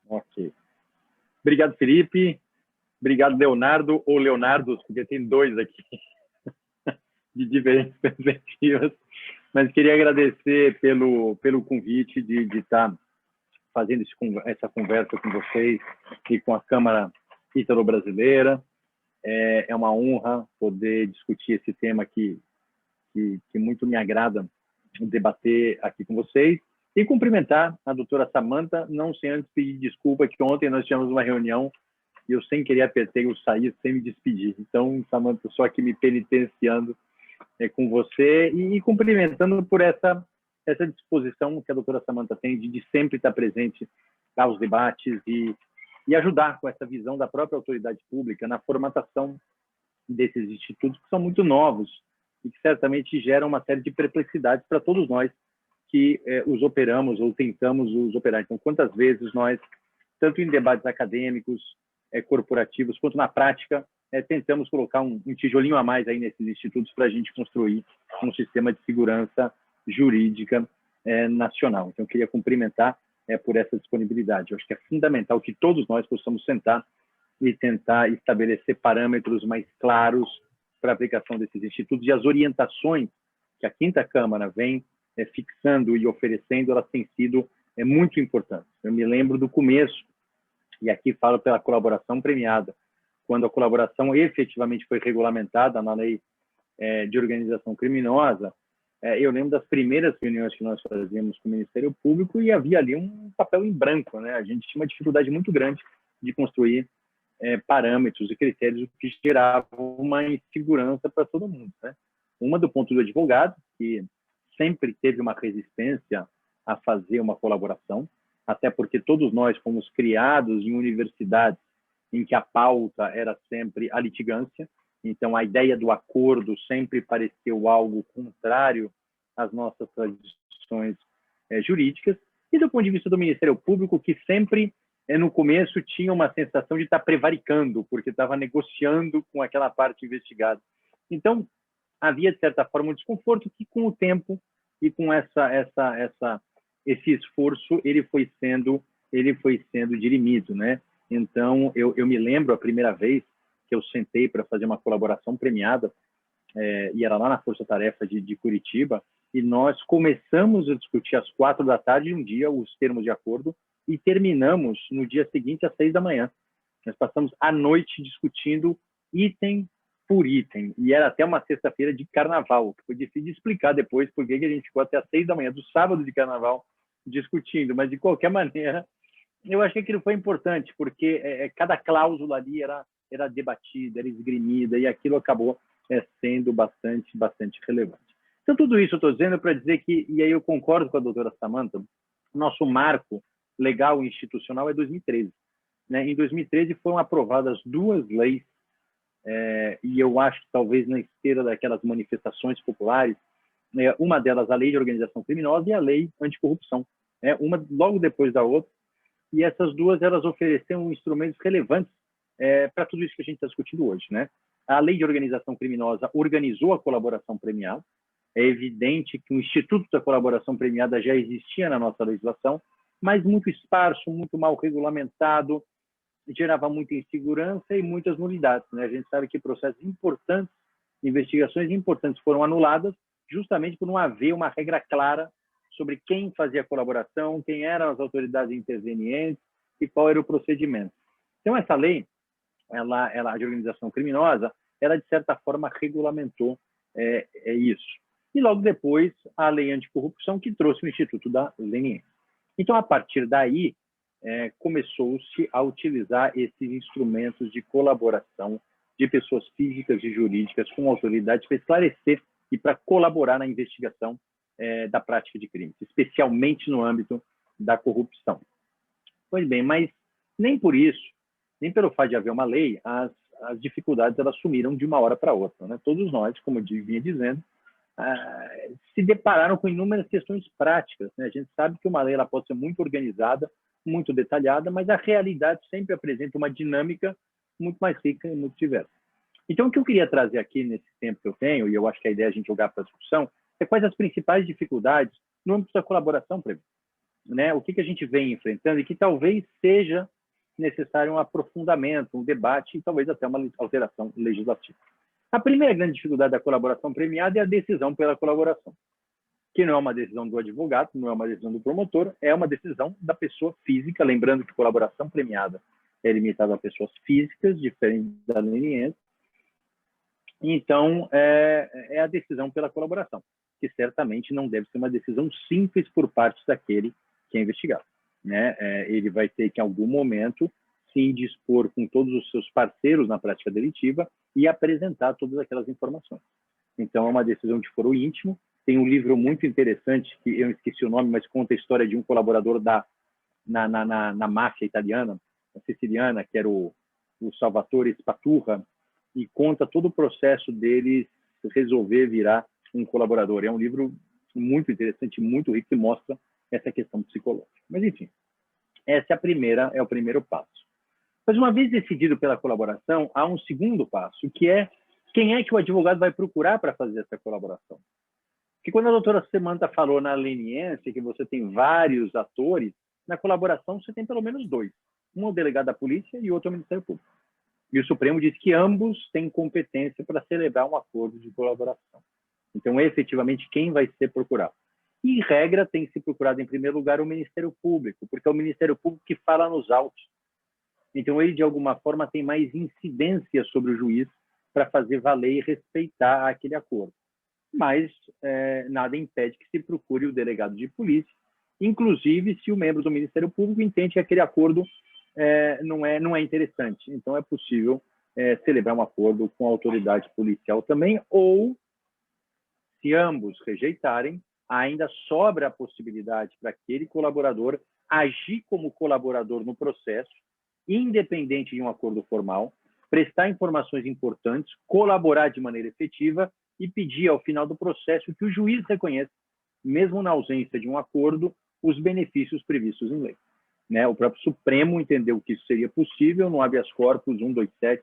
Ok. Obrigado, Felipe. Obrigado, Leonardo, ou Leonardos, porque tem dois aqui, de diferentes perspectivas. Mas queria agradecer pelo convite de estar fazendo essa conversa com vocês e com a Câmara Ítalo-Brasileira. É uma honra poder discutir esse tema que muito me agrada debater aqui com vocês. E cumprimentar a doutora Samanta, não sem antes pedir desculpa, que ontem nós tivemos uma reunião e eu, sem querer, apertei o sair sem me despedir. Então, Samanta, só aqui me penitenciando com você e cumprimentando por essa disposição que a doutora Samanta tem de sempre estar presente aos debates e ajudar com essa visão da própria autoridade pública na formatação desses institutos que são muito novos e que certamente geram uma série de perplexidades para todos nós que os operamos ou tentamos os operar. Então, quantas vezes nós, tanto em debates acadêmicos, corporativos, quanto na prática, tentamos colocar um tijolinho a mais aí nesses institutos para a gente construir um sistema de segurança jurídica nacional. Então, eu queria cumprimentar por essa disponibilidade. Eu acho que é fundamental que todos nós possamos sentar e tentar estabelecer parâmetros mais claros para a aplicação desses institutos e as orientações que a Quinta Câmara vem fixando e oferecendo, elas têm sido muito importantes. Eu me lembro do começo, e aqui falo pela colaboração premiada, quando a colaboração efetivamente foi regulamentada na lei de organização criminosa, eu lembro das primeiras reuniões que nós fazíamos com o Ministério Público e havia ali um papel em branco, né? A gente tinha uma dificuldade muito grande de construir parâmetros e critérios que geravam uma insegurança para todo mundo, né? Uma do ponto do advogado, que sempre teve uma resistência a fazer uma colaboração, até porque todos nós fomos criados em universidades em que a pauta era sempre a litigância, então a ideia do acordo sempre pareceu algo contrário às nossas tradições jurídicas, e do ponto de vista do Ministério Público, que sempre, no começo, tinha uma sensação de estar prevaricando, porque estava negociando com aquela parte investigada. Então, havia, de certa forma, um desconforto que, com o tempo e com esse esforço, ele foi sendo dirimido, né? Então, eu me lembro a primeira vez que eu sentei para fazer uma colaboração premiada, e era lá na Força Tarefa de Curitiba, e nós começamos a discutir às 4 da tarde um dia os termos de acordo e terminamos no dia seguinte às 6 da manhã. Nós passamos a noite discutindo item por item, e era até uma sexta-feira de carnaval, que foi difícil de explicar depois por que a gente ficou até às 6 da manhã do sábado de carnaval discutindo, mas de qualquer maneira eu achei que aquilo foi importante, porque cada cláusula ali era debatida, era esgrimida, e aquilo acabou sendo bastante relevante. Então, tudo isso eu estou dizendo para dizer que, e aí eu concordo com a doutora Samantha, o nosso marco legal e institucional é 2013. Né? Em 2013 foram aprovadas 2 leis, e eu acho que talvez na esteira daquelas manifestações populares, uma delas a Lei de Organização Criminosa e a Lei Anticorrupção, uma logo depois da outra, e essas duas elas ofereceram instrumentos relevantes para tudo isso que a gente está discutindo hoje. Né? A Lei de Organização Criminosa organizou a colaboração premiada. É evidente que o Instituto da Colaboração Premiada já existia na nossa legislação, mas muito esparso, muito mal regulamentado, gerava muita insegurança e muitas nulidades. Né? A gente sabe que processos importantes, investigações importantes foram anuladas justamente por não haver uma regra clara sobre quem fazia a colaboração, quem eram as autoridades intervenientes e qual era o procedimento. Então, essa lei, ela de organização criminosa, ela, de certa forma, regulamentou isso. E, logo depois, a Lei Anticorrupção, que trouxe o Instituto da Leniência. Então, a partir daí, começou-se a utilizar esses instrumentos de colaboração de pessoas físicas e jurídicas com autoridade para esclarecer e para colaborar na investigação da prática de crimes, especialmente no âmbito da corrupção. Pois bem, mas nem por isso, nem pelo fato de haver uma lei, as dificuldades elas sumiram de uma hora para outra. Né? Todos nós, como eu vinha dizendo, se depararam com inúmeras questões práticas. Né? A gente sabe que uma lei ela pode ser muito organizada, muito detalhada, mas a realidade sempre apresenta uma dinâmica muito mais rica e muito diversa. Então, o que eu queria trazer aqui nesse tempo que eu tenho, e eu acho que a ideia é a gente jogar para a discussão, é quais as principais dificuldades no âmbito da colaboração prevista. Né? O que a gente vem enfrentando e que talvez seja necessário um aprofundamento, um debate e talvez até uma alteração legislativa. A primeira grande dificuldade da colaboração premiada é a decisão pela colaboração, que não é uma decisão do advogado, não é uma decisão do promotor, é uma decisão da pessoa física, lembrando que colaboração premiada é limitada a pessoas físicas, diferente da leniência. Então, é a decisão pela colaboração, que certamente não deve ser uma decisão simples por parte daquele que é investigado. Né? Ele vai ter que, em algum momento, se dispor com todos os seus parceiros na prática delitiva e apresentar todas aquelas informações. Então, é uma decisão de foro íntimo. Tem um livro muito interessante, que eu esqueci o nome, mas conta a história de um colaborador na máfia italiana, siciliana, que era o Salvatore Spaturra, e conta todo o processo dele resolver virar um colaborador. É um livro muito interessante, muito rico, que mostra essa questão psicológica. Mas, enfim, essa é o primeiro passo. Mas, uma vez decidido pela colaboração, há um segundo passo, que é quem é que o advogado vai procurar para fazer essa colaboração. Porque quando a doutora Samantha falou na leniência que você tem vários atores, na colaboração você tem pelo menos 2. Um é o delegado da polícia e outro é o Ministério Público. E o Supremo diz que ambos têm competência para celebrar um acordo de colaboração. Então, efetivamente, quem vai ser procurado? E, em regra, tem que ser procurado, em primeiro lugar, o Ministério Público, porque é o Ministério Público que fala nos autos. Então, ele, de alguma forma, tem mais incidência sobre o juiz para fazer valer e respeitar aquele acordo. Mas nada impede que se procure o delegado de polícia, inclusive se o membro do Ministério Público entende que aquele acordo não é interessante. Então, é possível celebrar um acordo com a autoridade policial também, ou, se ambos rejeitarem, ainda sobra a possibilidade para aquele colaborador agir como colaborador no processo, independente de um acordo formal, prestar informações importantes, colaborar de maneira efetiva e pedir, ao final do processo, que o juiz reconheça, mesmo na ausência de um acordo, os benefícios previstos em lei. Né? O próprio Supremo entendeu que isso seria possível no habeas corpus 127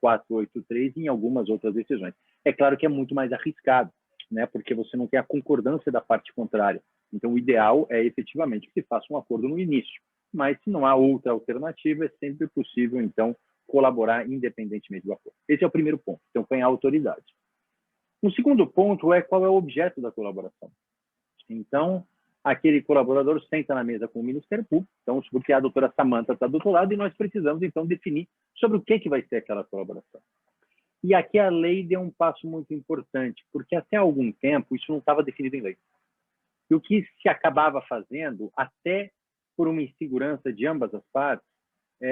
483 e em algumas outras decisões. É claro que é muito mais arriscado, né, porque você não tem a concordância da parte contrária. Então, o ideal é efetivamente que se faça um acordo no início, mas se não há outra alternativa, é sempre possível, então, colaborar independentemente do acordo. Esse é o primeiro ponto. Então, tem a autoridade. O segundo ponto é qual é o objeto da colaboração. Então, aquele colaborador senta na mesa com o Ministério Público, então, porque a doutora Samantha está do outro lado, e nós precisamos, então, definir sobre o que vai ser aquela colaboração. E aqui a lei deu um passo muito importante, porque até algum tempo isso não estava definido em lei. E o que se acabava fazendo, até por uma insegurança de ambas as partes,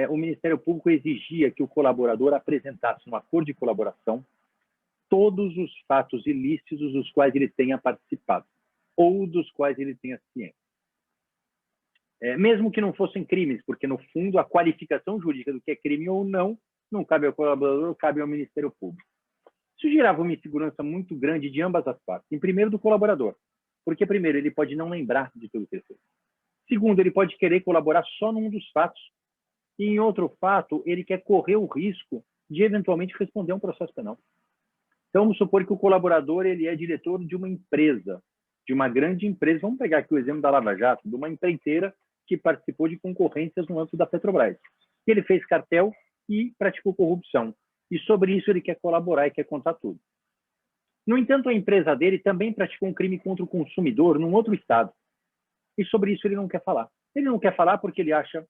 o Ministério Público exigia que o colaborador apresentasse no acordo de colaboração todos os fatos ilícitos dos quais ele tenha participado ou dos quais ele tenha ciência. Mesmo que não fossem crimes, porque, no fundo, a qualificação jurídica do que é crime ou não cabe ao colaborador, cabe ao Ministério Público. Isso gerava uma insegurança muito grande de ambas as partes. Em primeiro, do colaborador, porque, primeiro, ele pode não lembrar de tudo que ele fez. Segundo, ele pode querer colaborar só num dos fatos. E, em outro fato, ele quer correr o risco de, eventualmente, responder a um processo penal. Então, vamos supor que o colaborador ele é diretor de uma empresa, de uma grande empresa. Vamos pegar aqui o exemplo da Lava Jato, de uma empreiteira que participou de concorrências no âmbito da Petrobras. Ele fez cartel e praticou corrupção. E sobre isso ele quer colaborar e quer contar tudo. No entanto, a empresa dele também praticou um crime contra o consumidor num outro estado. E sobre isso ele não quer falar. Ele não quer falar porque ele acha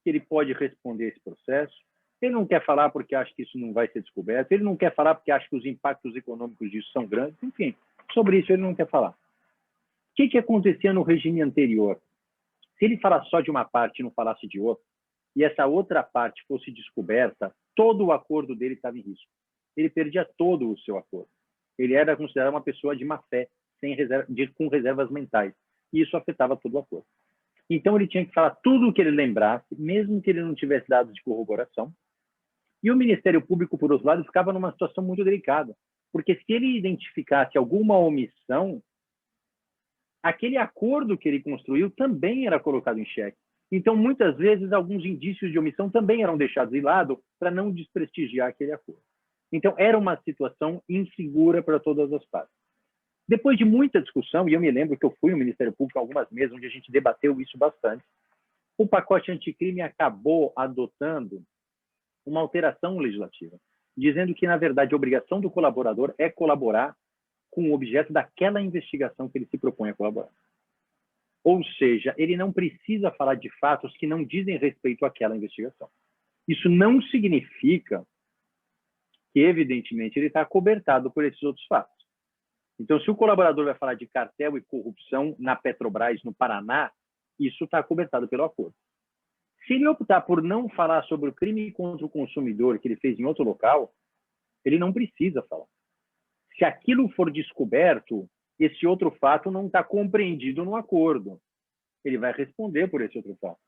que ele pode responder esse processo. Ele não quer falar porque acha que isso não vai ser descoberto. Ele não quer falar porque acha que os impactos econômicos disso são grandes. Enfim, sobre isso ele não quer falar. O que acontecia no regime anterior? Se ele falasse só de uma parte e não falasse de outra, e essa outra parte fosse descoberta, todo o acordo dele estava em risco. Ele perdia todo o seu acordo. Ele era considerado uma pessoa de má fé, com reservas mentais. E isso afetava todo o acordo. Então, ele tinha que falar tudo o que ele lembrasse, mesmo que ele não tivesse dados de corroboração. E o Ministério Público, por outro lado, ficava numa situação muito delicada. Porque se ele identificasse alguma omissão, aquele acordo que ele construiu também era colocado em xeque. Então, muitas vezes, alguns indícios de omissão também eram deixados de lado para não desprestigiar aquele acordo. Então, era uma situação insegura para todas as partes. Depois de muita discussão, e eu me lembro que eu fui ao Ministério Público algumas vezes, onde a gente debateu isso bastante, o pacote anticrime acabou adotando uma alteração legislativa, dizendo que, na verdade, a obrigação do colaborador é colaborar com o objeto daquela investigação que ele se propõe a colaborar. Ou seja, ele não precisa falar de fatos que não dizem respeito àquela investigação. Isso não significa que, evidentemente, ele está acobertado por esses outros fatos. Então, se o colaborador vai falar de cartel e corrupção na Petrobras, no Paraná, isso está acobertado pelo acordo. Se ele optar por não falar sobre o crime contra o consumidor que ele fez em outro local, ele não precisa falar. Se aquilo for descoberto, esse outro fato não está compreendido no acordo. Ele vai responder por esse outro fato.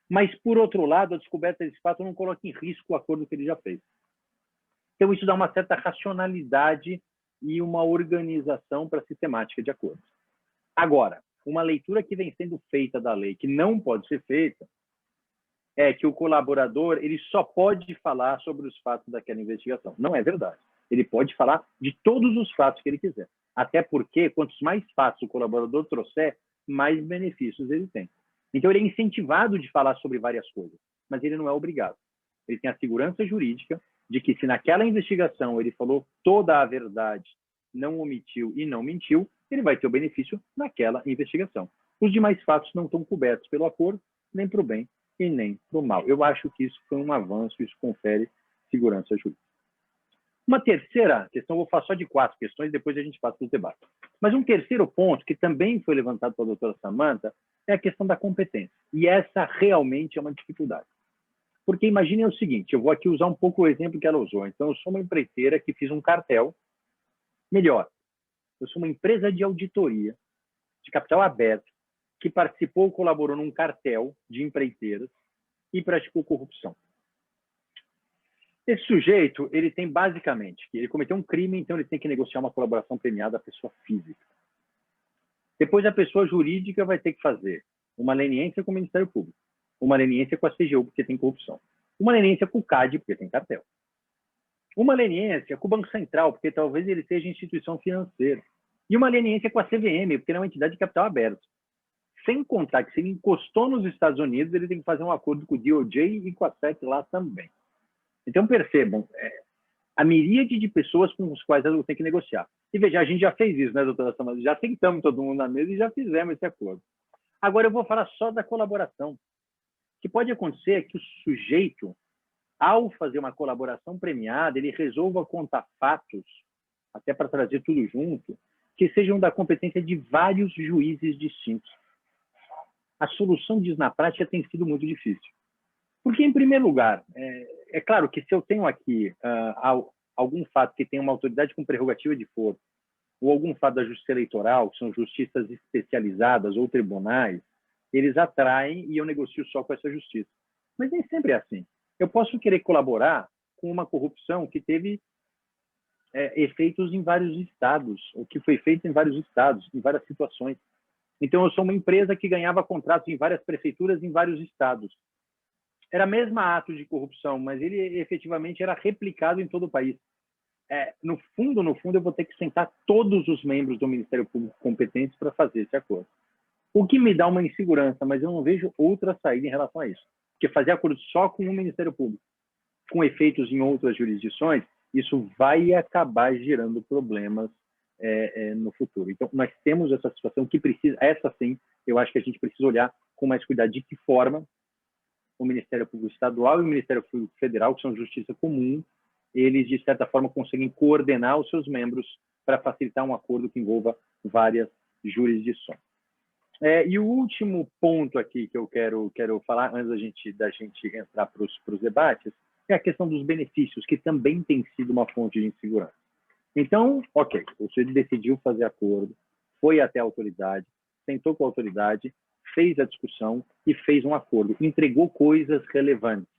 Mas, por outro lado, a descoberta desse fato não coloca em risco o acordo que ele já fez. Então, isso dá uma certa racionalidade e uma organização para a sistemática de acordos. Agora, uma leitura que vem sendo feita da lei, que não pode ser feita, é que o colaborador ele só pode falar sobre os fatos daquela investigação. Não é verdade. Ele pode falar de todos os fatos que ele quiser. Até porque, quantos mais fatos o colaborador trouxer, mais benefícios ele tem. Então, ele é incentivado de falar sobre várias coisas, mas ele não é obrigado. Ele tem a segurança jurídica de que, se naquela investigação ele falou toda a verdade, não omitiu e não mentiu, ele vai ter o benefício naquela investigação. Os demais fatos não estão cobertos pelo acordo, nem para o bem e nem para o mal. Eu acho que isso foi um avanço, isso confere segurança jurídica. Uma terceira questão, vou falar só de 4 questões, depois a gente passa para o debate. Mas um terceiro ponto, que também foi levantado pela doutora Samantha, é a questão da competência. E essa realmente é uma dificuldade. Porque imaginem o seguinte, eu vou aqui usar um pouco o exemplo que ela usou. Então, eu sou uma empreiteira que fiz um cartel. Melhor, eu sou uma empresa de auditoria, de capital aberto, que participou, colaborou num cartel de empreiteiras e praticou corrupção. Esse sujeito, ele tem basicamente, ele cometeu um crime, então ele tem que negociar uma colaboração premiada à pessoa física. Depois a pessoa jurídica vai ter que fazer uma leniência com o Ministério Público, uma leniência com a CGU, porque tem corrupção, uma leniência com o CAD, porque tem cartel. Uma leniência com o Banco Central, porque talvez ele seja instituição financeira. E uma leniência com a CVM, porque ele é uma entidade de capital aberto. Sem contar que se ele encostou nos Estados Unidos, ele tem que fazer um acordo com o DOJ e com a SEC lá também. Então, percebam, a miríade de pessoas com as quais eu tenho que negociar. E veja, a gente já fez isso, né, doutora Samanta? Já sentamos todo mundo na mesa e já fizemos esse acordo. Agora eu vou falar só da colaboração. O que pode acontecer é que o sujeito, ao fazer uma colaboração premiada, ele resolva contar fatos, até para trazer tudo junto, que sejam da competência de vários juízes distintos. A solução disso na prática tem sido muito difícil. Porque, em primeiro lugar, é claro que se eu tenho aqui algum fato que tem uma autoridade com prerrogativa de foro, ou algum fato da justiça eleitoral, que são justiças especializadas ou tribunais, eles atraem e eu negocio só com essa justiça. Mas nem sempre é assim. Eu posso querer colaborar com uma corrupção que teve efeitos em vários estados, ou que foi feito em vários estados, em várias situações. Então, eu sou uma empresa que ganhava contratos em várias prefeituras, em vários estados. Era o mesmo ato de corrupção, mas ele efetivamente era replicado em todo o país. No fundo, eu vou ter que sentar todos os membros do Ministério Público competentes para fazer esse acordo. O que me dá uma insegurança, mas eu não vejo outra saída em relação a isso. Porque fazer acordo só com o Ministério Público, com efeitos em outras jurisdições, isso vai acabar gerando problemas no futuro. Então, nós temos essa situação que precisa, essa sim, eu acho que a gente precisa olhar com mais cuidado de que forma o Ministério Público Estadual e o Ministério Público Federal, que são justiça comum, eles, de certa forma, conseguem coordenar os seus membros para facilitar um acordo que envolva várias jurisdições. E o último ponto aqui que eu quero falar, antes da gente entrar para os debates, é a questão dos benefícios, que também tem sido uma fonte de insegurança. Então, ok, você decidiu fazer acordo, foi até a autoridade, sentou com a autoridade, fez a discussão e fez um acordo, entregou coisas relevantes.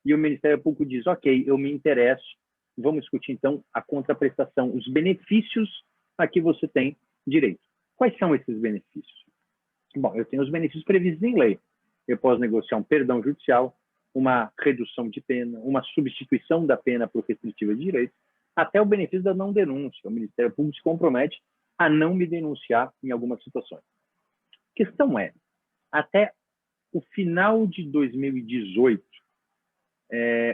E o Ministério Público diz, ok, eu me interesso, vamos discutir então a contraprestação, os benefícios a que você tem direito. Quais são esses benefícios? Bom, eu tenho os benefícios previstos em lei. Eu posso negociar um perdão judicial, uma redução de pena, uma substituição da pena por restritiva de direito, até o benefício da não denúncia. O Ministério Público se compromete a não me denunciar em algumas situações. A questão é, até o final de 2018,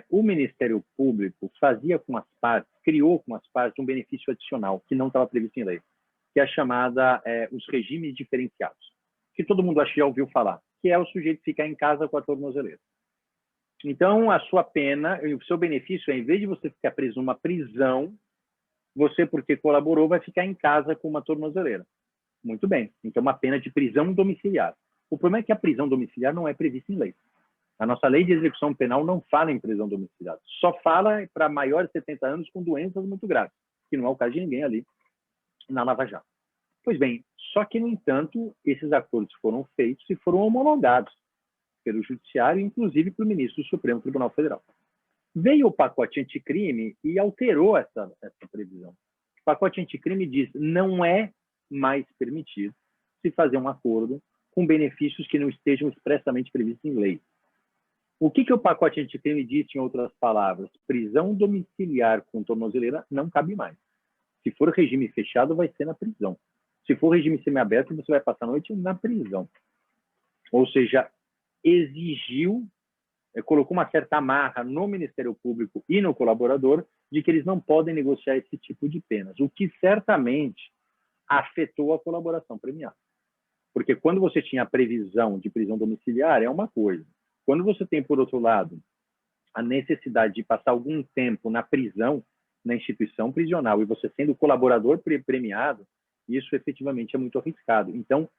o Ministério Público fazia com as partes, criou com as partes um benefício adicional, que não estava previsto em lei, que é a chamada os regimes diferenciados, que todo mundo acho que já ouviu falar, que é o sujeito ficar em casa com a tornozeleira. Então, a sua pena, o seu benefício é, em vez de você ficar preso numa prisão, você, porque colaborou, vai ficar em casa com uma tornozeleira. Muito bem. Então, uma pena de prisão domiciliar. O problema é que a prisão domiciliar não é prevista em lei. A nossa lei de execução penal não fala em prisão domiciliar. Só fala para maiores de 70 anos com doenças muito graves, que não é o caso de ninguém ali na Lava Jato. Pois bem, só que, no entanto, esses acordos foram feitos e foram homologados pelo Judiciário, inclusive pelo ministro do Supremo Tribunal Federal. Veio o pacote anticrime e alterou essa previsão. O pacote anticrime diz não é mais permitido se fazer um acordo com benefícios que não estejam expressamente previstos em lei. O que o pacote anticrime disse, em outras palavras? Prisão domiciliar com tornozeleira não cabe mais. Se for regime fechado, vai ser na prisão. Se for regime semiaberto, você vai passar a noite na prisão. Ou seja, exigiu, colocou uma certa amarra no Ministério Público e no colaborador de que eles não podem negociar esse tipo de penas, o que certamente afetou a colaboração premiada. Porque quando você tinha a previsão de prisão domiciliar, é uma coisa. Quando você tem, por outro lado, a necessidade de passar algum tempo na prisão, na instituição prisional, e você sendo colaborador premiado, isso efetivamente é muito arriscado. Então,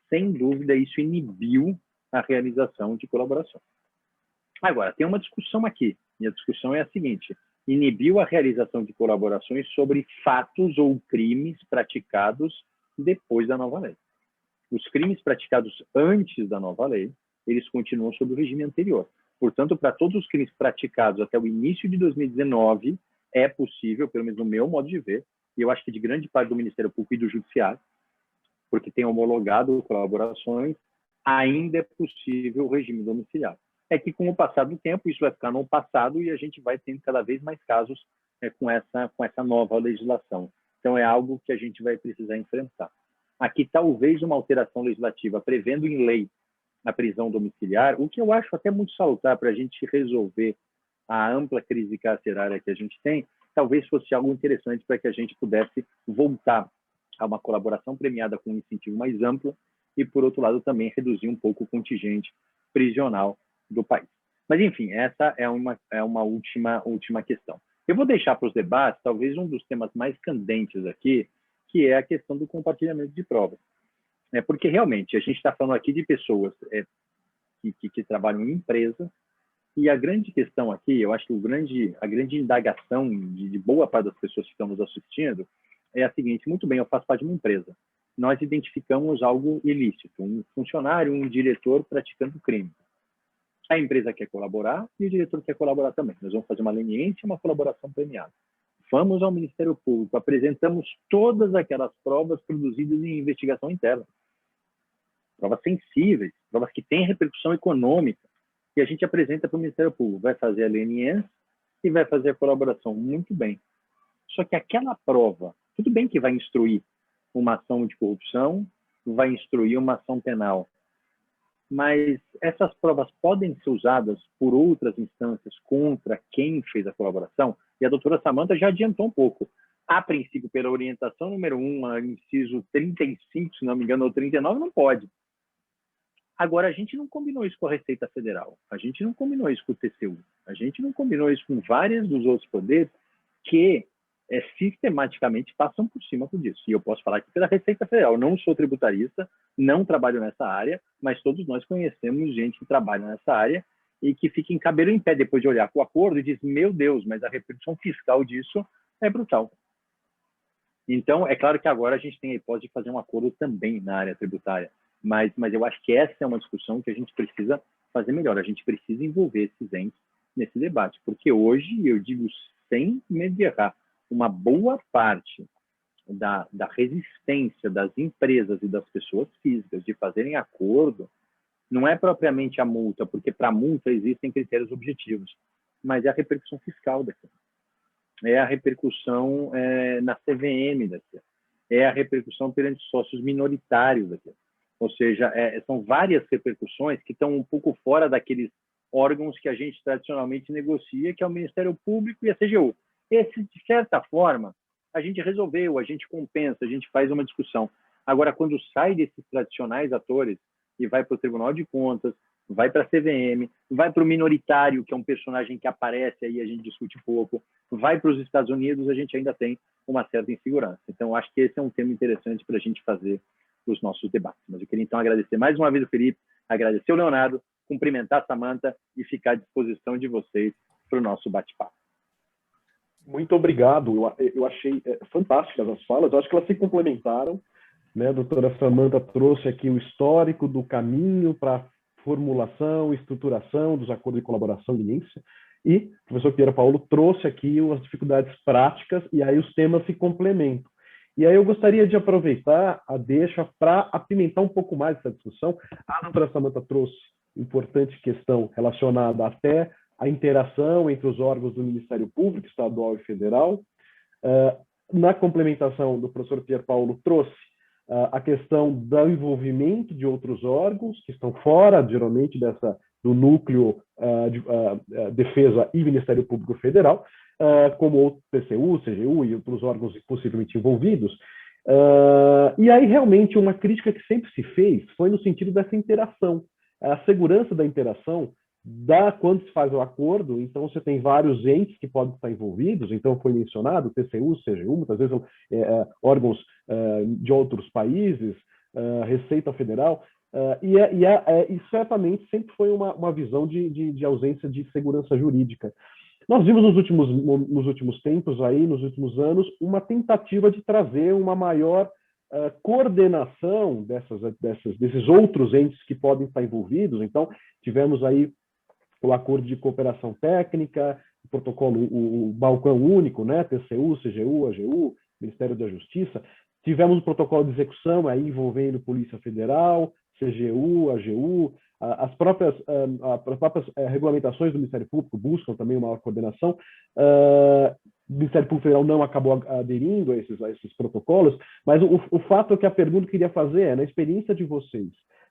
sem dúvida, isso inibiu a realização de colaboração. Agora, tem uma discussão aqui, e a discussão é a seguinte: inibiu a realização de colaborações sobre fatos ou crimes praticados depois da nova lei. Os crimes praticados antes da nova lei, eles continuam sob o regime anterior. Portanto, para todos os crimes praticados até o início de 2019, é possível, pelo menos no meu modo de ver, e eu acho que de grande parte do Ministério Público e do Judiciário, porque tem homologado colaborações, ainda é possível o regime domiciliar. É que, com o passar do tempo, isso vai ficar no passado e a gente vai tendo cada vez mais casos com essa nova legislação. Então, é algo que a gente vai precisar enfrentar. Aqui, talvez, uma alteração legislativa prevendo em lei a prisão domiciliar, o que eu acho até muito salutar para a gente resolver a ampla crise carcerária que a gente tem, talvez fosse algo interessante para que a gente pudesse voltar a uma colaboração premiada com um incentivo mais amplo e, por outro lado, também reduzir um pouco o contingente prisional do país. Mas, enfim, essa é uma última questão. Eu vou deixar para os debates, talvez, um dos temas mais candentes aqui, que é a questão do compartilhamento de provas. Porque, realmente, a gente está falando aqui de pessoas que trabalham em empresas, e a grande questão aqui, eu acho que a grande indagação de boa parte das pessoas que estão nos assistindo é a seguinte: muito bem, eu faço parte de uma empresa. Nós identificamos algo ilícito, um funcionário, um diretor praticando crime. A empresa quer colaborar e o diretor quer colaborar também. Nós vamos fazer uma leniência e uma colaboração premiada. Vamos ao Ministério Público, apresentamos todas aquelas provas produzidas em investigação interna. Provas sensíveis, provas que têm repercussão econômica, que a gente apresenta para o Ministério Público. Vai fazer a leniência e vai fazer a colaboração. Muito bem. Só que aquela prova, tudo bem que vai instruir uma ação de corrupção, vai instruir uma ação penal, mas essas provas podem ser usadas por outras instâncias contra quem fez a colaboração? E a doutora Samanta já adiantou um pouco. A princípio, pela orientação número 1, inciso 35, se não me engano, ou 39, não pode. Agora, a gente não combinou isso com a Receita Federal, a gente não combinou isso com o TCU, a gente não combinou isso com vários dos outros poderes que sistematicamente passam por cima disso. E eu posso falar aqui pela Receita Federal. Eu não sou tributarista, não trabalho nessa área, mas todos nós conhecemos gente que trabalha nessa área e que fica em cabelo em pé depois de olhar para o acordo e diz: meu Deus, mas a repercussão fiscal disso é brutal. Então, é claro que agora a gente tem a hipótese de fazer um acordo também na área tributária, mas eu acho que essa é uma discussão que a gente precisa fazer melhor. A gente precisa envolver esses entes nesse debate, porque hoje, eu digo sem medo de errar, uma boa parte da resistência das empresas e das pessoas físicas de fazerem acordo não é propriamente a multa, porque para a multa existem critérios objetivos, mas é a repercussão fiscal daquilo. É a repercussão na CVM daquilo. É a repercussão perante sócios minoritários daquilo. Ou seja, são várias repercussões que estão um pouco fora daqueles órgãos que a gente tradicionalmente negocia, que é o Ministério Público e a CGU. Esse, de certa forma, a gente resolveu, a gente compensa, a gente faz uma discussão. Agora, quando sai desses tradicionais atores e vai para o Tribunal de Contas, vai para a CVM, vai para o minoritário, que é um personagem que aparece aí, a gente discute pouco, vai para os Estados Unidos, a gente ainda tem uma certa insegurança. Então, acho que esse é um tema interessante para a gente fazer os nossos debates. Mas eu queria, então, agradecer mais uma vez o Felipe, agradecer o Leonardo, cumprimentar a Samanta e ficar à disposição de vocês para o nosso bate-papo. Muito obrigado. Eu achei fantásticas as falas. Eu acho que elas se complementaram, né? A doutora Samanta trouxe aqui o histórico do caminho para a formulação, estruturação dos acordos de colaboração e leniência, e o professor Piero Paulo trouxe aqui as dificuldades práticas, e aí os temas se complementam. E aí eu gostaria de aproveitar a deixa para apimentar um pouco mais essa discussão. A doutora Samanta trouxe importante questão relacionada até a interação entre os órgãos do Ministério Público, Estadual e Federal. Na complementação do professor Pier Paulo trouxe a questão do envolvimento de outros órgãos que estão fora, geralmente, do núcleo de defesa e Ministério Público Federal, como o TCU, CGU e outros órgãos possivelmente envolvidos. E aí, realmente, uma crítica que sempre se fez foi no sentido dessa interação, a segurança da interação, quando se faz o acordo. Então você tem vários entes que podem estar envolvidos, então foi mencionado TCU, CGU, muitas vezes órgãos de outros países, Receita Federal, e certamente sempre foi uma visão de ausência de segurança jurídica. Nós vimos nos últimos tempos, aí, nos últimos anos, uma tentativa de trazer uma maior coordenação desses outros entes que podem estar envolvidos. Então tivemos aí o acordo de cooperação técnica, o protocolo, o balcão único, né? TCU, CGU, AGU, Ministério da Justiça. Tivemos o protocolo de execução aí envolvendo Polícia Federal, CGU, AGU. As próprias regulamentações do Ministério Público buscam também uma coordenação. Ministério Público Federal não acabou aderindo a esses protocolos, mas o fato é que a pergunta que eu queria fazer é, na experiência de vocês,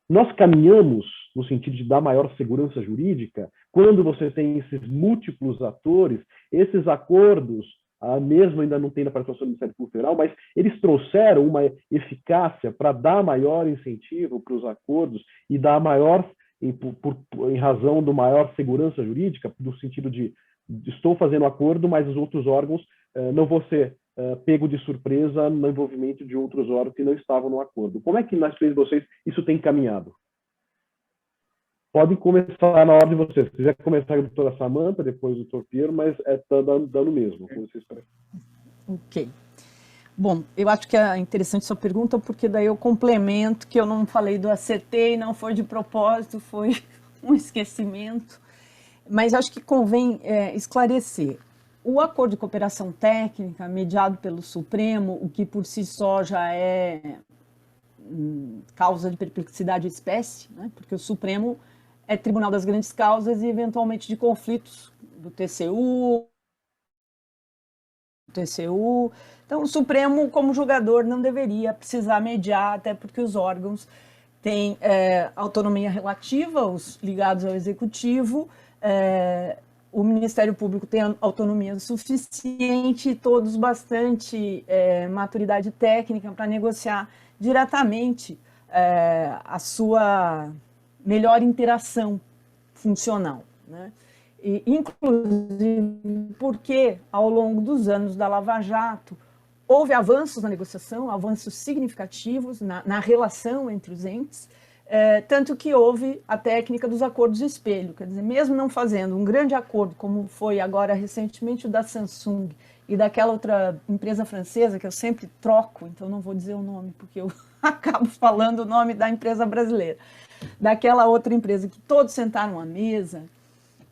nós caminhamos no sentido de dar maior segurança jurídica quando você tem esses múltiplos atores, esses acordos, mesmo ainda não tem na participação do Ministério Público Federal, mas eles trouxeram uma eficácia para dar maior incentivo para os acordos e dar maior, em razão do maior segurança jurídica, no sentido de estou fazendo acordo, mas os outros órgãos não vão ser pego de surpresa no envolvimento de outros órgãos que não estavam no acordo. Como é que, na experiência de vocês, isso tem caminhado? Podem começar na ordem de vocês. Se quiser começar a doutora Samanta, depois o doutor Piero, mas está dando mesmo. Como vocês Ok. Bom, eu acho que é interessante sua pergunta, porque daí eu complemento que eu não falei do ACT e não foi de propósito, foi um esquecimento. Mas acho que convém esclarecer. O acordo de cooperação técnica, mediado pelo Supremo, o que por si só já é causa de perplexidade de espécie, né? Porque o Supremo é Tribunal das Grandes Causas e, eventualmente, de conflitos do TCU. Então, o Supremo, como julgador, não deveria precisar mediar, até porque os órgãos têm autonomia relativa, os ligados ao Executivo, o Ministério Público tem autonomia suficiente e todos bastante maturidade técnica para negociar diretamente a sua melhor interação funcional, né? E, inclusive porque, ao longo dos anos da Lava Jato, houve avanços na negociação, avanços significativos na relação entre os entes, tanto que houve a técnica dos acordos de espelho, quer dizer, mesmo não fazendo um grande acordo, como foi agora recentemente o da Samsung e daquela outra empresa francesa, que eu sempre troco, então não vou dizer o nome, porque eu acabo falando o nome da empresa brasileira, daquela outra empresa que todos sentaram à mesa,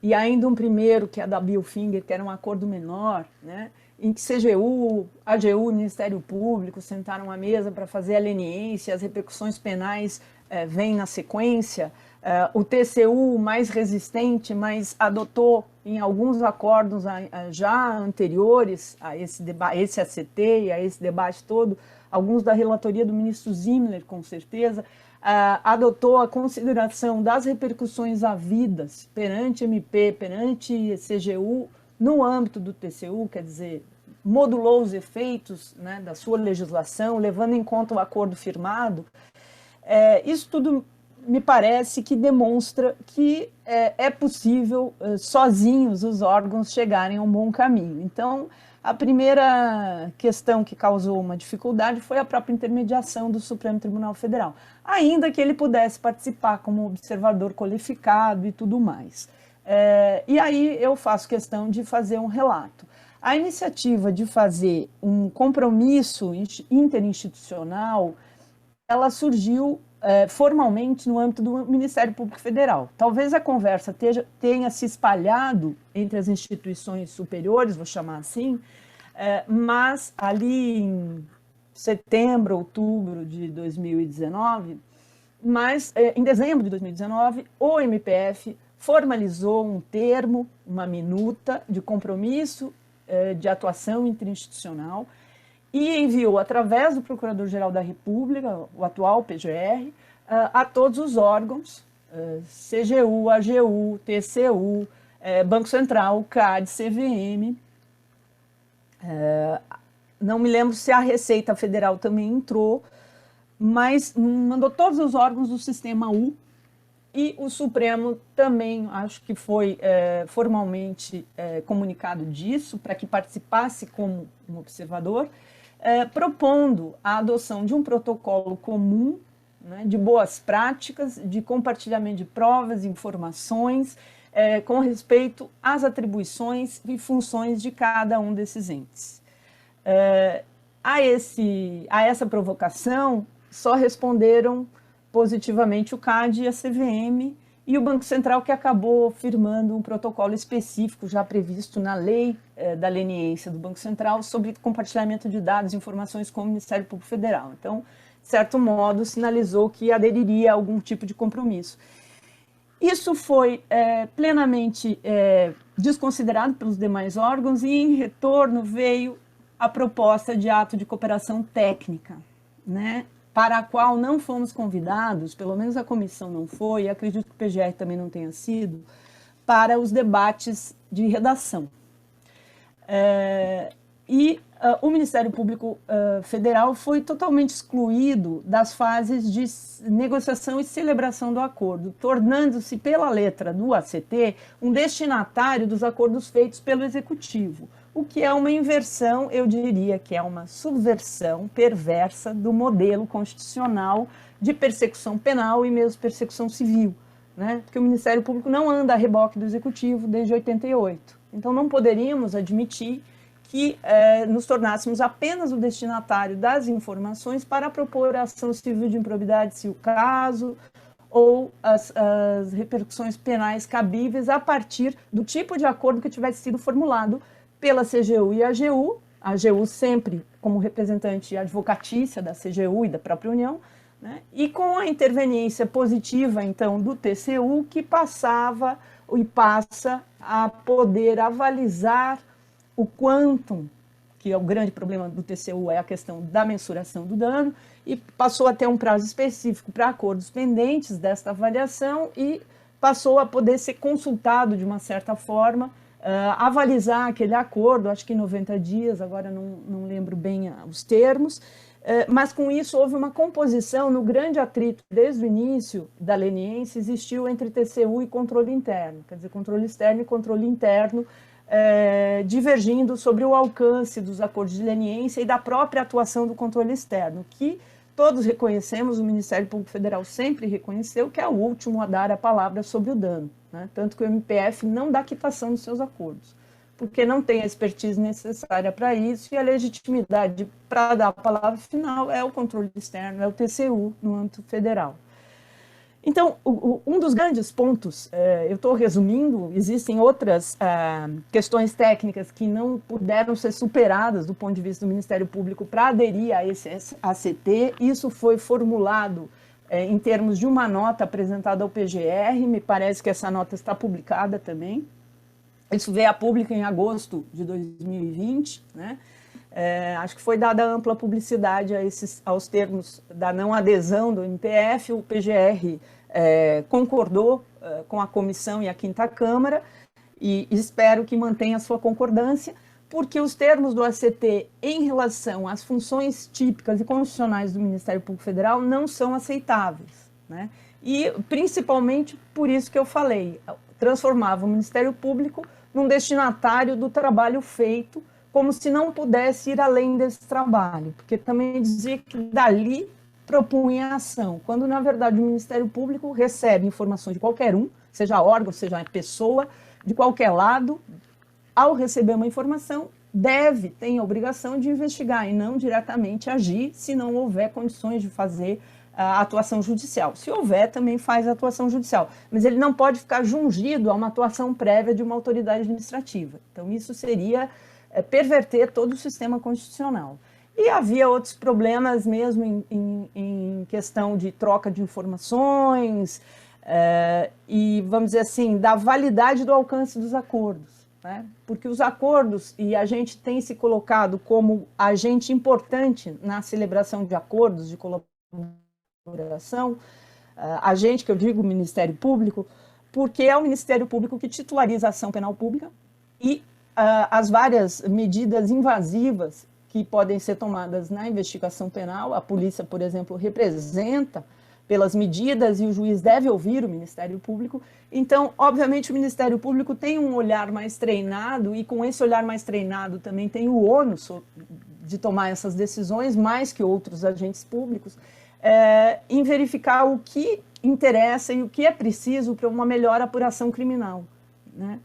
e ainda um primeiro, que é da Bilfinger, que era um acordo menor, né, em que CGU, AGU, Ministério Público sentaram à mesa para fazer a leniência, as repercussões penais vêm na sequência. O TCU, mais resistente, mas adotou em alguns acordos já anteriores a esse ACT e a esse debate todo, alguns da relatoria do ministro Zimmer, com certeza, adotou a consideração das repercussões havidas perante MP, perante CGU, no âmbito do TCU, quer dizer, modulou os efeitos, né, da sua legislação, levando em conta o acordo firmado. Isso tudo me parece que demonstra que é possível, sozinhos, os órgãos chegarem a um bom caminho. Então, a primeira questão que causou uma dificuldade foi a própria intermediação do Supremo Tribunal Federal, ainda que ele pudesse participar como observador qualificado e tudo mais. E aí eu faço questão de fazer um relato. A iniciativa de fazer um compromisso interinstitucional, ela surgiu formalmente no âmbito do Ministério Público Federal. Talvez a conversa tenha se espalhado entre as instituições superiores, vou chamar assim, mas ali em setembro, outubro de 2019, mas em dezembro de 2019, o MPF formalizou um termo, uma minuta de compromisso de atuação interinstitucional, e enviou, através do Procurador-Geral da República, o atual PGR, a todos os órgãos, CGU, AGU, TCU, Banco Central, CAD, CVM. Não me lembro se a Receita Federal também entrou, mas mandou todos os órgãos do Sistema U, e o Supremo também, acho que foi formalmente comunicado disso, para que participasse como um observador, propondo a adoção de um protocolo comum, né, de boas práticas, de compartilhamento de provas, informações, com respeito às atribuições e funções de cada um desses entes. A essa provocação, só responderam positivamente o CAD e a CVM, e o Banco Central, que acabou firmando um protocolo específico já previsto na lei da leniência do Banco Central sobre compartilhamento de dados e informações com o Ministério Público Federal. Então, de certo modo, sinalizou que aderiria a algum tipo de compromisso. Isso foi plenamente desconsiderado pelos demais órgãos e, em retorno, veio a proposta de ato de cooperação técnica, né, para a qual não fomos convidados, pelo menos a comissão não foi, e acredito que o PGR também não tenha sido, para os debates de redação. O Ministério Público Federal foi totalmente excluído das fases de negociação e celebração do acordo, tornando-se, pela letra do ACT, um destinatário dos acordos feitos pelo Executivo, o que é uma inversão, eu diria que é uma subversão perversa do modelo constitucional de persecução penal e mesmo persecução civil, né? Porque o Ministério Público não anda a reboque do Executivo desde 88. Então, não poderíamos admitir que nos tornássemos apenas o destinatário das informações para propor a ação civil de improbidade, se o caso, ou as repercussões penais cabíveis a partir do tipo de acordo que tivesse sido formulado pela CGU e a AGU sempre como representante advocatícia da CGU e da própria União, né? E com a interveniência positiva, então, do TCU, que passava e passa a poder avalizar o quantum, que é o grande problema do TCU, é a questão da mensuração do dano, e passou a ter um prazo específico para acordos pendentes desta avaliação e passou a poder ser consultado de uma certa forma, avalizar aquele acordo, acho que em 90 dias, agora não lembro bem os termos, mas com isso houve uma composição no grande atrito, desde o início da leniência, existiu entre TCU e controle interno, quer dizer, controle externo e controle interno, divergindo sobre o alcance dos acordos de leniência e da própria atuação do controle externo, que todos reconhecemos, o Ministério Público Federal sempre reconheceu que é o último a dar a palavra sobre o dano, né? Tanto que o MPF não dá quitação dos seus acordos, porque não tem a expertise necessária para isso, e a legitimidade para dar a palavra final é o controle externo, é o TCU no âmbito federal. Então, um dos grandes pontos, eu estou resumindo, existem outras questões técnicas que não puderam ser superadas do ponto de vista do Ministério Público para aderir a esse ACT. Isso foi formulado em termos de uma nota apresentada ao PGR, me parece que essa nota está publicada também. Isso veio a público em agosto de 2020, né? Acho que foi dada ampla publicidade aos termos da não adesão do MPF, o PGR concordou com a comissão e a quinta Câmara, e espero que mantenha a sua concordância, porque os termos do ACT em relação às funções típicas e constitucionais do Ministério Público Federal não são aceitáveis, né? E principalmente por isso que eu falei, transformava o Ministério Público num destinatário do trabalho feito, como se não pudesse ir além desse trabalho, porque também dizia que dali propunha ação, quando na verdade o Ministério Público recebe informações de qualquer um, seja órgão, seja pessoa, de qualquer lado, ao receber uma informação, tem a obrigação de investigar e não diretamente agir, se não houver condições de fazer a atuação judicial. Se houver, também faz a atuação judicial, mas ele não pode ficar jungido a uma atuação prévia de uma autoridade administrativa. Então isso seria perverter todo o sistema constitucional. E havia outros problemas mesmo em questão de troca de informações e, vamos dizer assim, da validade do alcance dos acordos, né? Porque os acordos, e a gente tem se colocado como agente importante na celebração de acordos de colaboração, agente que eu digo Ministério Público, porque é o Ministério Público que titulariza a ação penal pública e as várias medidas invasivas que podem ser tomadas na investigação penal. A polícia, por exemplo, representa pelas medidas e o juiz deve ouvir o Ministério Público. Então, obviamente, o Ministério Público tem um olhar mais treinado e com esse olhar mais treinado também tem o ônus de tomar essas decisões, mais que outros agentes públicos, em verificar o que interessa e o que é preciso para uma melhor apuração criminal, né?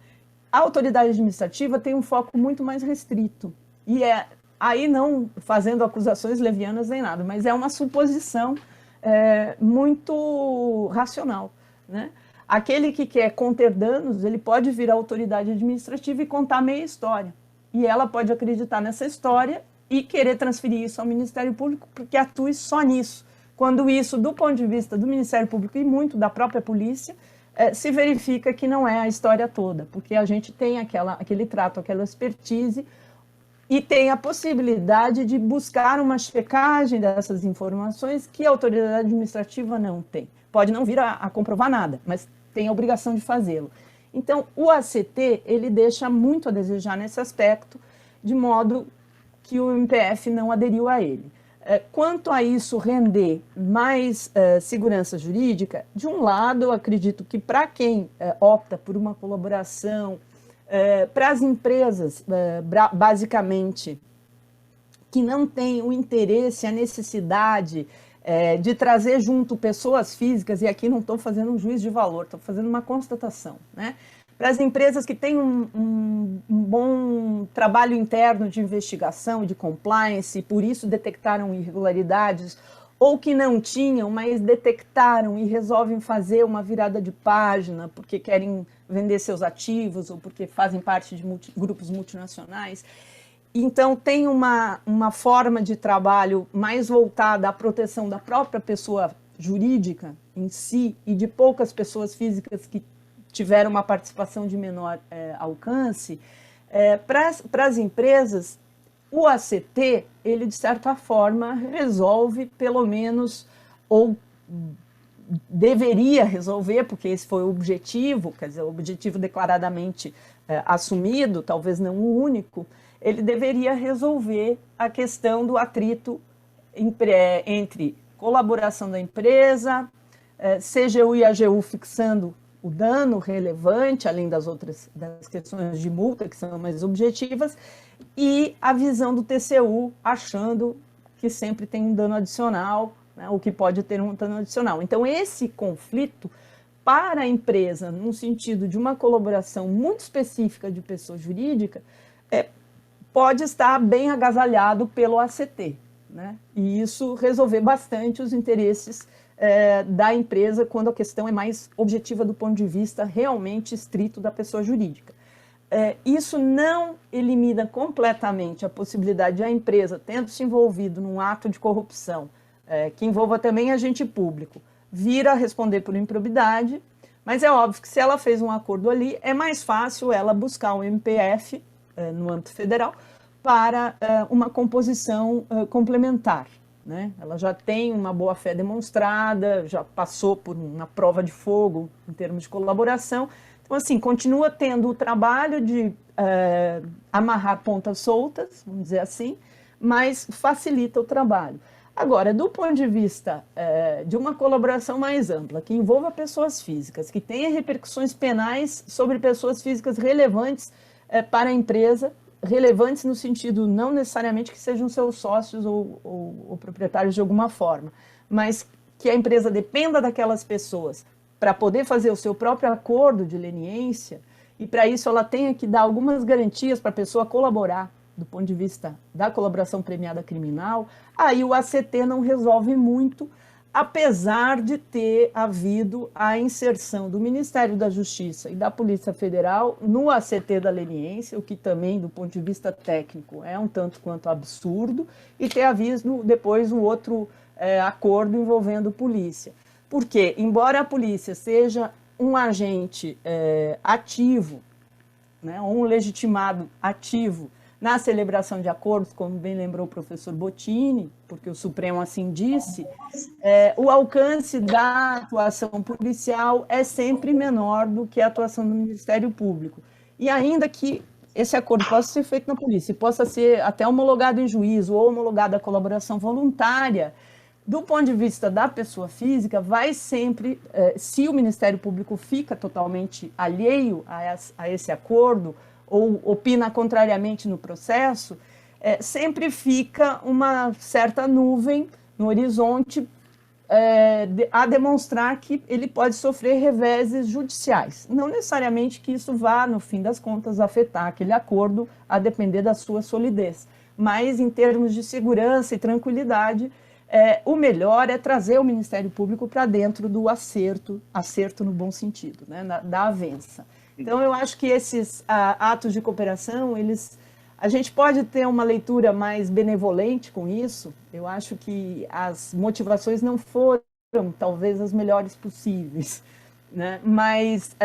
A autoridade administrativa tem um foco muito mais restrito, e aí não fazendo acusações levianas nem nada, mas é uma suposição muito racional, né? Aquele que quer conter danos, ele pode vir à autoridade administrativa e contar meia história, e ela pode acreditar nessa história e querer transferir isso ao Ministério Público porque atue só nisso, quando isso, do ponto de vista do Ministério Público e muito da própria polícia, se verifica que não é a história toda, porque a gente tem aquele trato, aquela expertise, e tem a possibilidade de buscar uma checagem dessas informações que a autoridade administrativa não tem. Pode não vir a comprovar nada, mas tem a obrigação de fazê-lo. Então, o ACT, ele deixa muito a desejar nesse aspecto, de modo que o MPF não aderiu a ele. Quanto a isso render mais segurança jurídica, de um lado, eu acredito que para quem opta por uma colaboração, para as empresas, basicamente, que não têm o interesse, a necessidade de trazer junto pessoas físicas, e aqui não estou fazendo um juízo de valor, estou fazendo uma constatação, né? Para as empresas que têm um bom trabalho interno de investigação e de compliance, e por isso detectaram irregularidades, ou que não tinham, mas detectaram e resolvem fazer uma virada de página porque querem vender seus ativos ou porque fazem parte de grupos multinacionais. Então, tem uma forma de trabalho mais voltada à proteção da própria pessoa jurídica em si e de poucas pessoas físicas que tiveram uma participação de menor alcance. Para as empresas, o ACT, ele de certa forma resolve pelo menos, ou deveria resolver, porque esse foi o objetivo, quer dizer, o objetivo declaradamente assumido, talvez não o único, ele deveria resolver a questão do atrito entre colaboração da empresa, CGU e AGU fixando o dano relevante, além das questões de multa, que são mais objetivas, e a visão do TCU achando que sempre tem um dano adicional, né, ou que pode ter um dano adicional. Então, esse conflito, para a empresa, no sentido de uma colaboração muito específica de pessoa jurídica, pode estar bem agasalhado pelo ACT, né? E isso resolver bastante os interesses da empresa quando a questão é mais objetiva do ponto de vista realmente estrito da pessoa jurídica. Isso não elimina completamente a possibilidade de a empresa, tendo se envolvido num ato de corrupção, que envolva também agente público, vir a responder por improbidade, mas é óbvio que se ela fez um acordo ali, é mais fácil ela buscar um MPF no âmbito federal para uma composição complementar, né? Ela já tem uma boa-fé demonstrada, já passou por uma prova de fogo em termos de colaboração. Então, assim, continua tendo o trabalho de amarrar pontas soltas, vamos dizer assim, mas facilita o trabalho. Agora, do ponto de vista de uma colaboração mais ampla, que envolva pessoas físicas, que tenha repercussões penais sobre pessoas físicas relevantes para a empresa, relevantes no sentido não necessariamente que sejam seus sócios ou proprietários de alguma forma, mas que a empresa dependa daquelas pessoas para poder fazer o seu próprio acordo de leniência, e para isso ela tenha que dar algumas garantias para a pessoa colaborar do ponto de vista da colaboração premiada criminal, aí o ACT não resolve muito, apesar de ter havido a inserção do Ministério da Justiça e da Polícia Federal no ACT da leniência, o que também, do ponto de vista técnico, é um tanto quanto absurdo, e ter havido depois um outro acordo envolvendo polícia. Porque, embora a polícia seja um agente ativo, né, um legitimado ativo, na celebração de acordos, como bem lembrou o professor Bottini, porque o Supremo assim disse, o alcance da atuação policial é sempre menor do que a atuação do Ministério Público. E ainda que esse acordo possa ser feito na polícia, e possa ser até homologado em juízo ou homologado a colaboração voluntária, do ponto de vista da pessoa física, vai sempre, se o Ministério Público fica totalmente alheio a esse acordo, ou opina contrariamente no processo, sempre fica uma certa nuvem no horizonte a demonstrar que ele pode sofrer reveses judiciais. Não necessariamente que isso vá, no fim das contas, afetar aquele acordo, a depender da sua solidez. Mas, em termos de segurança e tranquilidade, o melhor é trazer o Ministério Público para dentro do acerto no bom sentido, né, da avença. Então, eu acho que esses atos de cooperação, a gente pode ter uma leitura mais benevolente com isso. Eu acho que as motivações não foram, talvez, as melhores possíveis. né? Mas,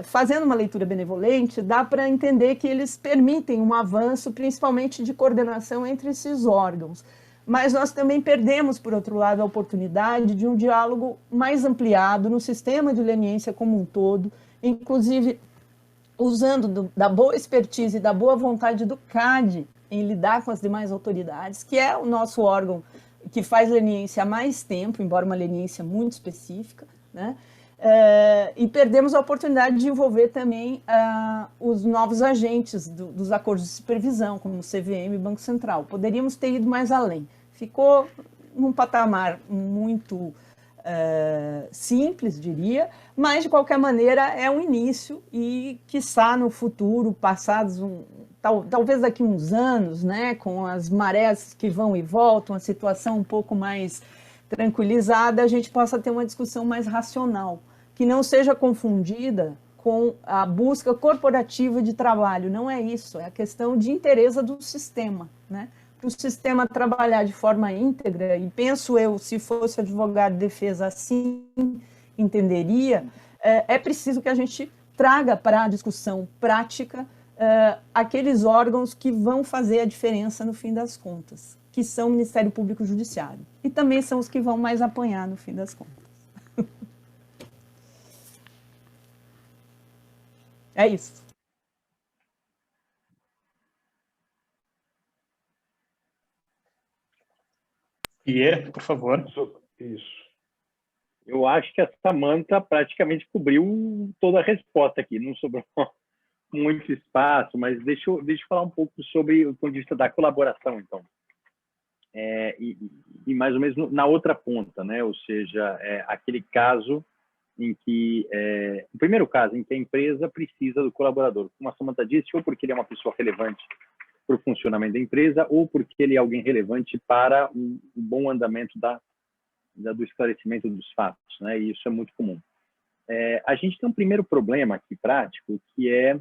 fazendo uma leitura benevolente, dá para entender que eles permitem um avanço, principalmente de coordenação entre esses órgãos. Mas nós também perdemos, por outro lado, a oportunidade de um diálogo mais ampliado no sistema de leniência como um todo, inclusive usando da boa expertise e da boa vontade do CAD em lidar com as demais autoridades, que é o nosso órgão que faz leniência há mais tempo, embora uma leniência muito específica, né? E perdemos a oportunidade de envolver também os novos agentes dos acordos de supervisão, como o CVM e Banco Central. Poderíamos ter ido mais além. Ficou num patamar muito simples, diria, mas, de qualquer maneira, é um início e, quiçá, no futuro, passados talvez daqui uns anos, né, com as marés que vão e voltam, a situação um pouco mais tranquilizada, a gente possa ter uma discussão mais racional, que não seja confundida com a busca corporativa de trabalho. Não é isso, é a questão de interesse do sistema, né? Para o sistema trabalhar de forma íntegra, e penso eu, se fosse advogado de defesa assim entenderia, é preciso que a gente traga para a discussão prática aqueles órgãos que vão fazer a diferença no fim das contas, que são o Ministério Público e o Judiciário. E também são os que vão mais apanhar no fim das contas. É isso. Figueira, por favor. Isso. Eu acho que a Samantha praticamente cobriu toda a resposta aqui. Não sobrou muito espaço, mas deixa eu falar um pouco sobre o ponto de vista da colaboração, então. E mais ou menos na outra ponta, né? Ou seja, aquele caso em que o primeiro caso em que a empresa precisa do colaborador, como a Samantha disse, ou porque ele é uma pessoa relevante para o funcionamento da empresa, ou porque ele é alguém relevante para o bom andamento do esclarecimento dos fatos, né? E isso é muito comum. A gente tem um primeiro problema aqui prático, que é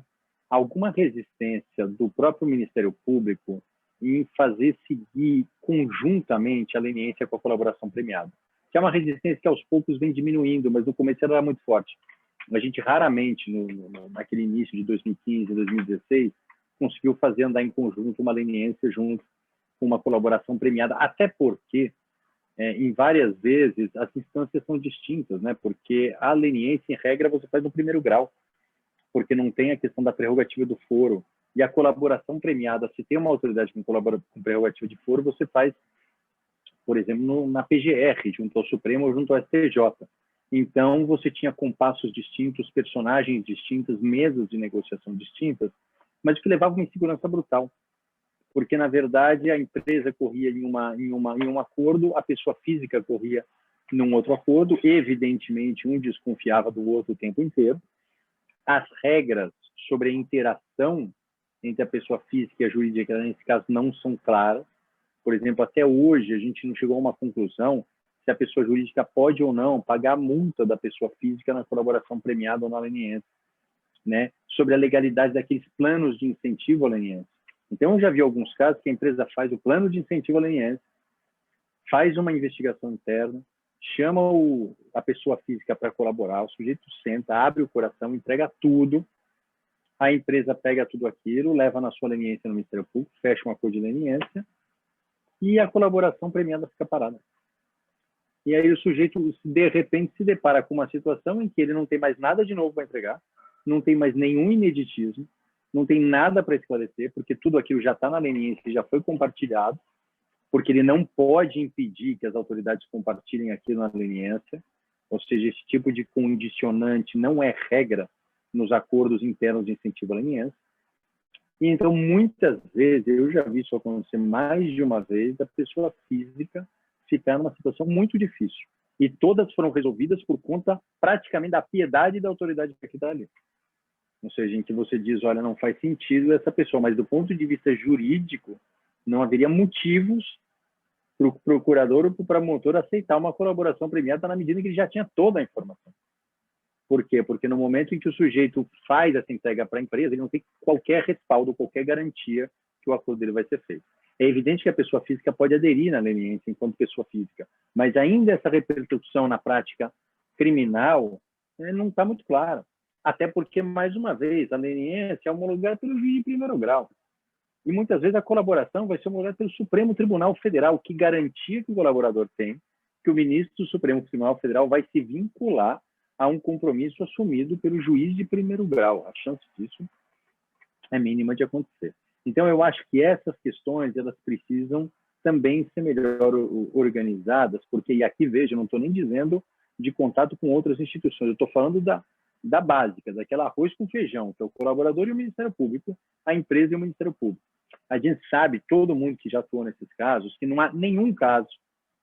alguma resistência do próprio Ministério Público em fazer seguir conjuntamente a leniência com a colaboração premiada, que é uma resistência que aos poucos vem diminuindo, mas no começo ela era muito forte. A gente raramente, naquele início de 2015, 2016, conseguiu fazer andar em conjunto uma leniência junto com uma colaboração premiada, até porque, em várias vezes, as instâncias são distintas, né? Porque a leniência, em regra, você faz no primeiro grau, porque não tem a questão da prerrogativa do foro. E a colaboração premiada, se tem uma autoridade com prerrogativa de foro, você faz, por exemplo, na PGR, junto ao Supremo ou junto ao STJ. Então, você tinha compassos distintos, personagens distintas, mesas de negociação distintas, mas que levava uma insegurança brutal. Porque, na verdade, a empresa corria em um acordo, a pessoa física corria num outro acordo, evidentemente, um desconfiava do outro o tempo inteiro. As regras sobre a interação entre a pessoa física e a jurídica, nesse caso, não são claras. Por exemplo, até hoje, a gente não chegou a uma conclusão se a pessoa jurídica pode ou não pagar a multa da pessoa física na colaboração premiada ou na leniência, né? Sobre a legalidade daqueles planos de incentivo à leniência. Então, eu já vi alguns casos que a empresa faz o plano de incentivo à leniência, faz uma investigação interna, chama a pessoa física para colaborar, o sujeito senta, abre o coração, entrega tudo, a empresa pega tudo aquilo, leva na sua leniência no Ministério Público, fecha um acordo de leniência e a colaboração premiada fica parada. E aí o sujeito, de repente, se depara com uma situação em que ele não tem mais nada de novo para entregar, não tem mais nenhum ineditismo, não tem nada para esclarecer, porque tudo aquilo já está na leniência, já foi compartilhado, porque ele não pode impedir que as autoridades compartilhem aquilo na leniência, ou seja, esse tipo de condicionante não é regra nos acordos internos de incentivo à leniência. E então, muitas vezes, eu já vi isso acontecer mais de uma vez, a pessoa física ficar numa situação muito difícil. E todas foram resolvidas por conta praticamente da piedade da autoridade que está ali. Ou seja, em que você diz, olha, não faz sentido essa pessoa, mas do ponto de vista jurídico, não haveria motivos para o procurador ou para o promotor aceitar uma colaboração premiada na medida que ele já tinha toda a informação. Por quê? Porque no momento em que o sujeito faz essa entrega para a empresa, ele não tem qualquer respaldo, qualquer garantia que o acordo dele vai ser feito. É evidente que a pessoa física pode aderir na leniência enquanto pessoa física, mas ainda essa repercussão na prática criminal não está muito claro. Até porque, mais uma vez, a leniência é homologada pelo juiz de primeiro grau. E muitas vezes a colaboração vai ser homologada pelo Supremo Tribunal Federal, que garantia que o colaborador tem, que o ministro do Supremo Tribunal Federal vai se vincular a um compromisso assumido pelo juiz de primeiro grau. A chance disso é mínima de acontecer. Então, eu acho que essas questões elas precisam também ser melhor organizadas, porque, e aqui veja, eu não estou nem dizendo de contato com outras instituições, eu estou falando da básica, daquela arroz com feijão, que é o colaborador e o Ministério Público, a empresa e o Ministério Público. A gente sabe, todo mundo que já atuou nesses casos, que não há nenhum caso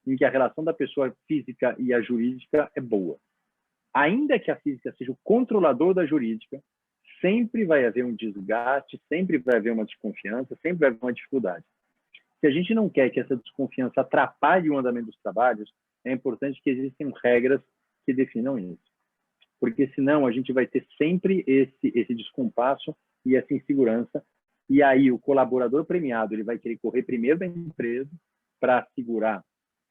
em que a relação da pessoa física e a jurídica é boa. Ainda que a física seja o controlador da jurídica, sempre vai haver um desgaste, sempre vai haver uma desconfiança, sempre vai haver uma dificuldade. Se a gente não quer que essa desconfiança atrapalhe o andamento dos trabalhos, é importante que existam regras que definam isso. Porque senão a gente vai ter sempre esse descompasso e essa insegurança. E aí o colaborador premiado ele vai querer correr primeiro da empresa para assegurar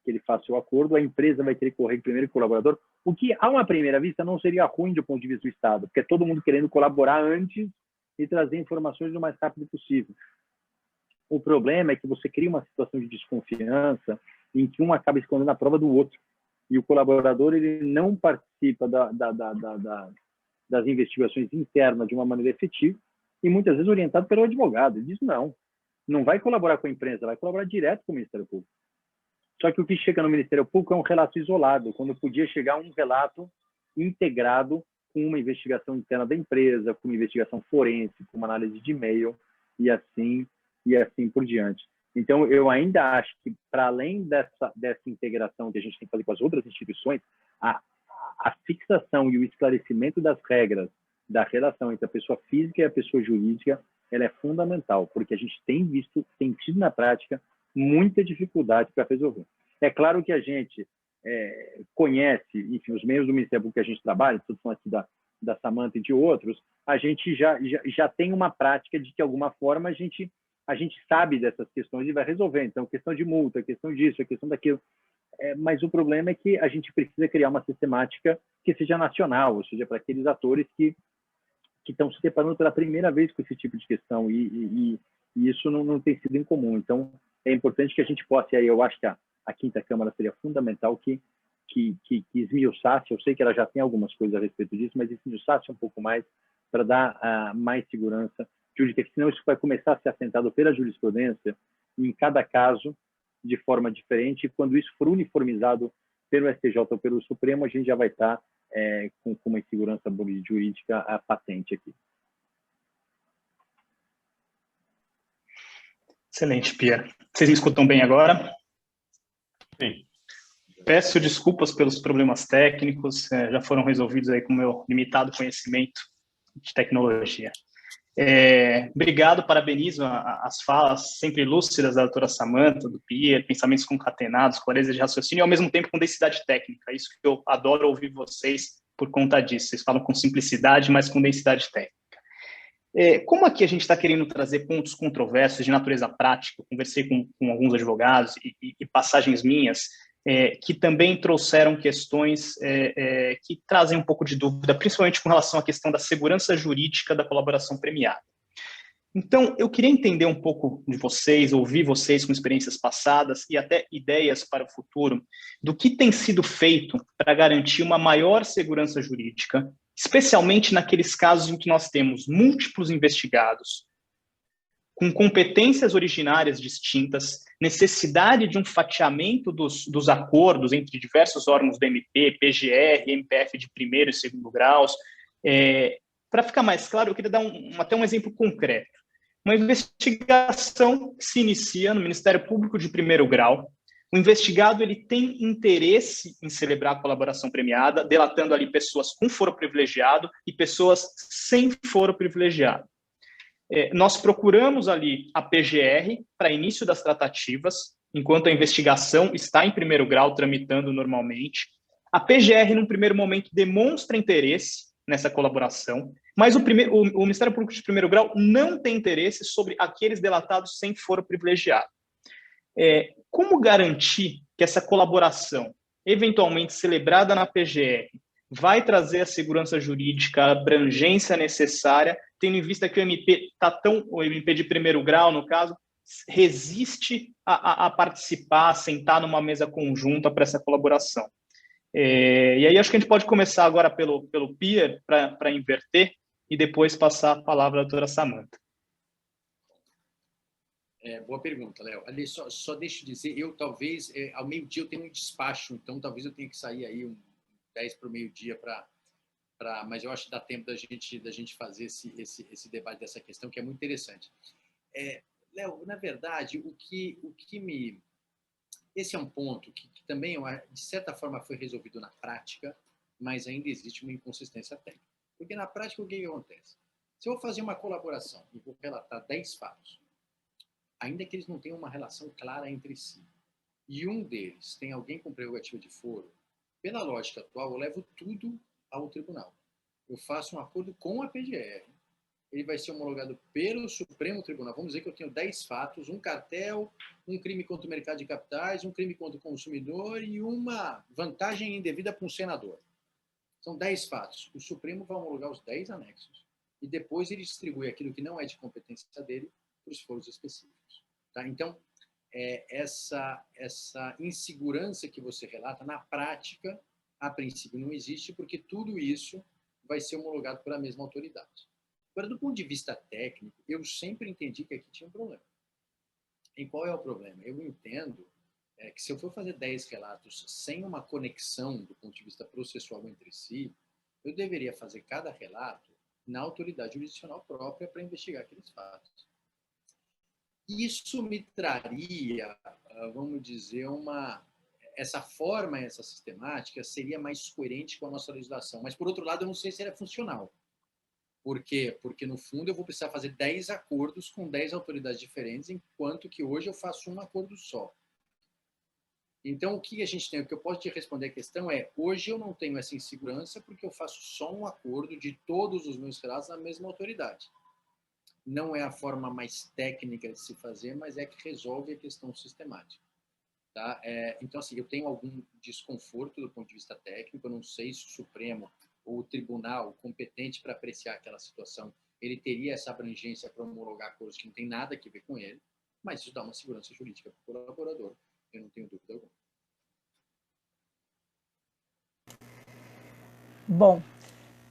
que ele faça o acordo, a empresa vai querer correr primeiro com o colaborador, o que, a uma primeira vista, não seria ruim do ponto de vista do Estado, porque é todo mundo querendo colaborar antes e trazer informações o mais rápido possível. O problema é que você cria uma situação de desconfiança em que um acaba escondendo a prova do outro. E o colaborador ele não participa das investigações internas de uma maneira efetiva e muitas vezes orientado pelo advogado. Ele diz, não vai colaborar com a empresa, vai colaborar direto com o Ministério Público. Só que o que chega no Ministério Público é um relato isolado, quando podia chegar um relato integrado com uma investigação interna da empresa, com uma investigação forense, com uma análise de e-mail e assim por diante. Então, eu ainda acho que, para além dessa integração que a gente tem que fazer com as outras instituições, a fixação e o esclarecimento das regras da relação entre a pessoa física e a pessoa jurídica, ela é fundamental, porque a gente tem tido na prática muita dificuldade para resolver. É claro que a gente conhece, enfim, os meios do Ministério Público que a gente trabalha, todos são aqui da Samanta e de outros, a gente já tem uma prática de que, de alguma forma, a gente sabe dessas questões e vai resolver. Então, questão de multa, questão disso, questão daquilo. Mas o problema é que a gente precisa criar uma sistemática que seja nacional, ou seja, para aqueles atores que estão se deparando pela primeira vez com esse tipo de questão e isso não tem sido incomum. Então, é importante que a gente possa, e aí eu acho que a Quinta Câmara seria fundamental que esmiuçasse, eu sei que ela já tem algumas coisas a respeito disso, mas esmiuçasse um pouco mais para dar mais segurança jurídica, senão isso vai começar a ser assentado pela jurisprudência em cada caso de forma diferente, e quando isso for uniformizado pelo STJ ou pelo Supremo, a gente já vai estar com uma insegurança jurídica patente aqui. Excelente, Pia. Vocês me escutam bem agora? Sim. Peço desculpas pelos problemas técnicos, já foram resolvidos aí com o meu limitado conhecimento de tecnologia. Obrigado, parabenizo as falas sempre lúcidas da doutora Samanta, do Pia, pensamentos concatenados, clareza de raciocínio e, ao mesmo tempo, com densidade técnica. Isso que eu adoro ouvir vocês por conta disso. Vocês falam com simplicidade, mas com densidade técnica. Como aqui a gente está querendo trazer pontos controversos de natureza prática, eu conversei com alguns advogados e passagens minhas que também trouxeram questões que trazem um pouco de dúvida, principalmente com relação à questão da segurança jurídica da colaboração premiada. Então, eu queria entender um pouco de vocês, ouvir vocês com experiências passadas e até ideias para o futuro do que tem sido feito para garantir uma maior segurança jurídica, especialmente naqueles casos em que nós temos múltiplos investigados, com competências originárias distintas, necessidade de um fatiamento dos acordos entre diversos órgãos do MP, PGR, MPF de primeiro e segundo graus. Para ficar mais claro, eu queria dar até um exemplo concreto. Uma investigação que se inicia no Ministério Público de primeiro grau. O investigado ele tem interesse em celebrar a colaboração premiada, delatando ali pessoas com foro privilegiado e pessoas sem foro privilegiado. Nós procuramos ali a PGR para início das tratativas, enquanto a investigação está em primeiro grau, tramitando normalmente. A PGR, num primeiro momento, demonstra interesse nessa colaboração, mas o Ministério Público de primeiro grau não tem interesse sobre aqueles delatados sem foro privilegiado. Como garantir que essa colaboração, eventualmente celebrada na PGR, vai trazer a segurança jurídica, a abrangência necessária, tendo em vista que o MP o MP de primeiro grau, no caso, resiste a participar, a sentar numa mesa conjunta para essa colaboração. E aí acho que a gente pode começar agora pelo Pierre, para inverter, e depois passar a palavra à doutora Samantha. Boa pergunta, Léo. Ali, só deixa eu dizer, eu talvez, ao meio-dia eu tenho um despacho, então talvez eu tenha que sair aí 10 para o meio-dia mas eu acho que dá tempo da gente fazer esse debate dessa questão, que é muito interessante. Léo, na verdade, o que me... Esse é um ponto que também, de certa forma, foi resolvido na prática, mas ainda existe uma inconsistência técnica. Porque na prática, o que acontece? Se eu vou fazer uma colaboração e vou relatar 10 fatos, ainda que eles não tenham uma relação clara entre si, e um deles tem alguém com prerrogativa de foro, pela lógica atual, eu levo tudo ao tribunal. Eu faço um acordo com a PGR, ele vai ser homologado pelo Supremo Tribunal. Vamos dizer que eu tenho 10 fatos, um cartel, um crime contra o mercado de capitais, um crime contra o consumidor e uma vantagem indevida para um senador. São 10 fatos. O Supremo vai homologar os 10 anexos e depois ele distribui aquilo que não é de competência dele para os foros específicos. Tá? Então, essa insegurança que você relata, na prática, a princípio não existe, porque tudo isso vai ser homologado pela mesma autoridade. Agora, do ponto de vista técnico, eu sempre entendi que aqui tinha um problema. E qual é o problema? Eu entendo que se eu for fazer 10 relatos sem uma conexão do ponto de vista processual entre si, eu deveria fazer cada relato na autoridade jurisdicional própria para investigar aqueles fatos. Isso me traria, vamos dizer, essa forma, essa sistemática seria mais coerente com a nossa legislação. Mas, por outro lado, eu não sei se ela é funcional. Por quê? Porque, no fundo, eu vou precisar fazer 10 acordos com 10 autoridades diferentes, enquanto que hoje eu faço um acordo só. Então, o que a gente tem? O que eu posso te responder a questão é, hoje eu não tenho essa insegurança porque eu faço só um acordo de todos os meus relatos na mesma autoridade. Não é a forma mais técnica de se fazer, mas é que resolve a questão sistemática. Tá? Então, assim, eu tenho algum desconforto do ponto de vista técnico, eu não sei se o Supremo ou o tribunal competente para apreciar aquela situação, ele teria essa abrangência para homologar acordos que não tem nada a ver com ele, mas isso dá uma segurança jurídica para o colaborador, eu não tenho dúvida alguma. Bom,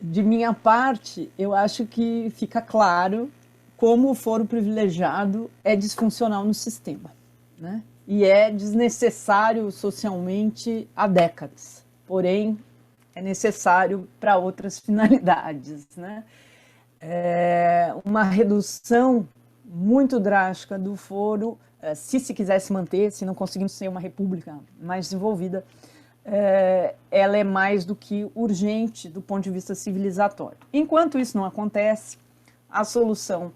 de minha parte, eu acho que fica claro como o foro privilegiado é disfuncional no sistema, né? E é desnecessário socialmente há décadas, porém é necessário para outras finalidades, né? Uma redução muito drástica do foro, se quisesse manter, se não conseguimos ser uma república mais desenvolvida, ela é mais do que urgente do ponto de vista civilizatório. Enquanto isso não acontece, a solução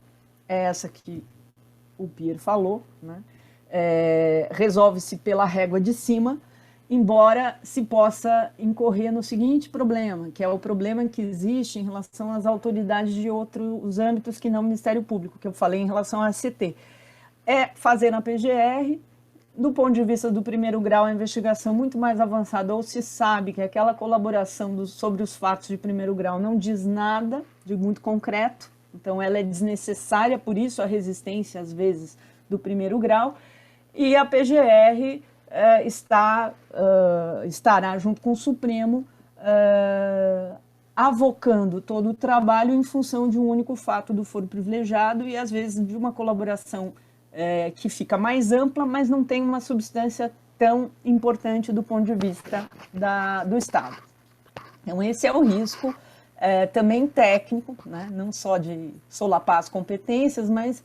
é essa que o Pierre falou, né? Resolve-se pela régua de cima, embora se possa incorrer no seguinte problema, que é o problema que existe em relação às autoridades de outros âmbitos que não o Ministério Público, que eu falei em relação à ACT. É fazer na PGR, do ponto de vista do primeiro grau, a investigação muito mais avançada, ou se sabe que aquela colaboração sobre os fatos de primeiro grau não diz nada de muito concreto, então ela é desnecessária, por isso a resistência, às vezes, do primeiro grau, e a PGR estará junto com o Supremo avocando todo o trabalho em função de um único fato do foro privilegiado e, às vezes, de uma colaboração que fica mais ampla, mas não tem uma substância tão importante do ponto de vista do Estado. Então, esse é o risco também técnico, né? Não só de solapar as competências, mas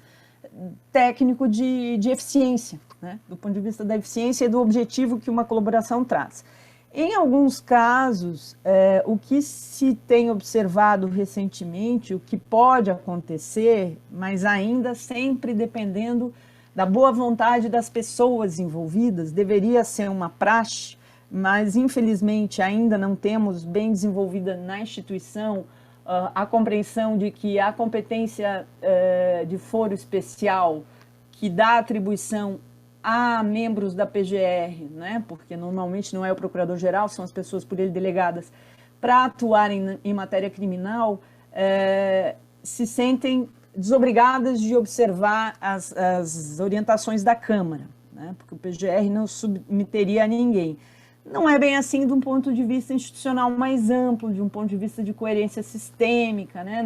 técnico de eficiência, né? Do ponto de vista da eficiência e do objetivo que uma colaboração traz. Em alguns casos, o que se tem observado recentemente, o que pode acontecer, mas ainda sempre dependendo da boa vontade das pessoas envolvidas, deveria ser uma praxe, mas infelizmente ainda não temos bem desenvolvida na instituição a compreensão de que a competência de foro especial que dá atribuição a membros da PGR, né, porque normalmente não é o procurador-geral, são as pessoas por ele delegadas, para atuar em matéria criminal, se sentem desobrigadas de observar as orientações da Câmara, né? Porque o PGR não submeteria a ninguém. Não é bem assim de um ponto de vista institucional mais amplo, de um ponto de vista de coerência sistêmica, né?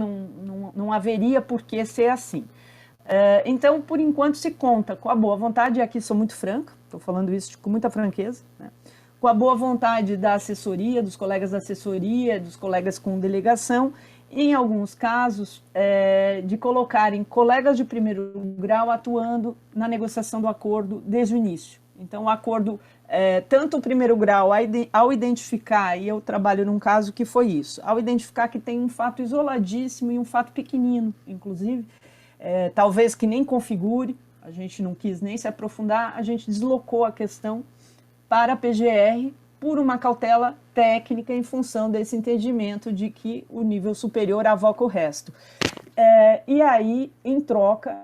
Não haveria por que ser assim. Então, por enquanto, se conta com a boa vontade, e aqui sou muito franca, estou falando isso com muita franqueza, né? Com a boa vontade da assessoria, dos colegas da assessoria, dos colegas com delegação, e, em alguns casos, de colocarem colegas de primeiro grau atuando na negociação do acordo desde o início. Então, o acordo, tanto o primeiro grau, ao identificar, e eu trabalho num caso que foi isso, ao identificar que tem um fato isoladíssimo e um fato pequenino, inclusive, talvez que nem configure, a gente não quis nem se aprofundar, a gente deslocou a questão para a PGR por uma cautela técnica em função desse entendimento de que o nível superior avoca o resto. E aí, em troca,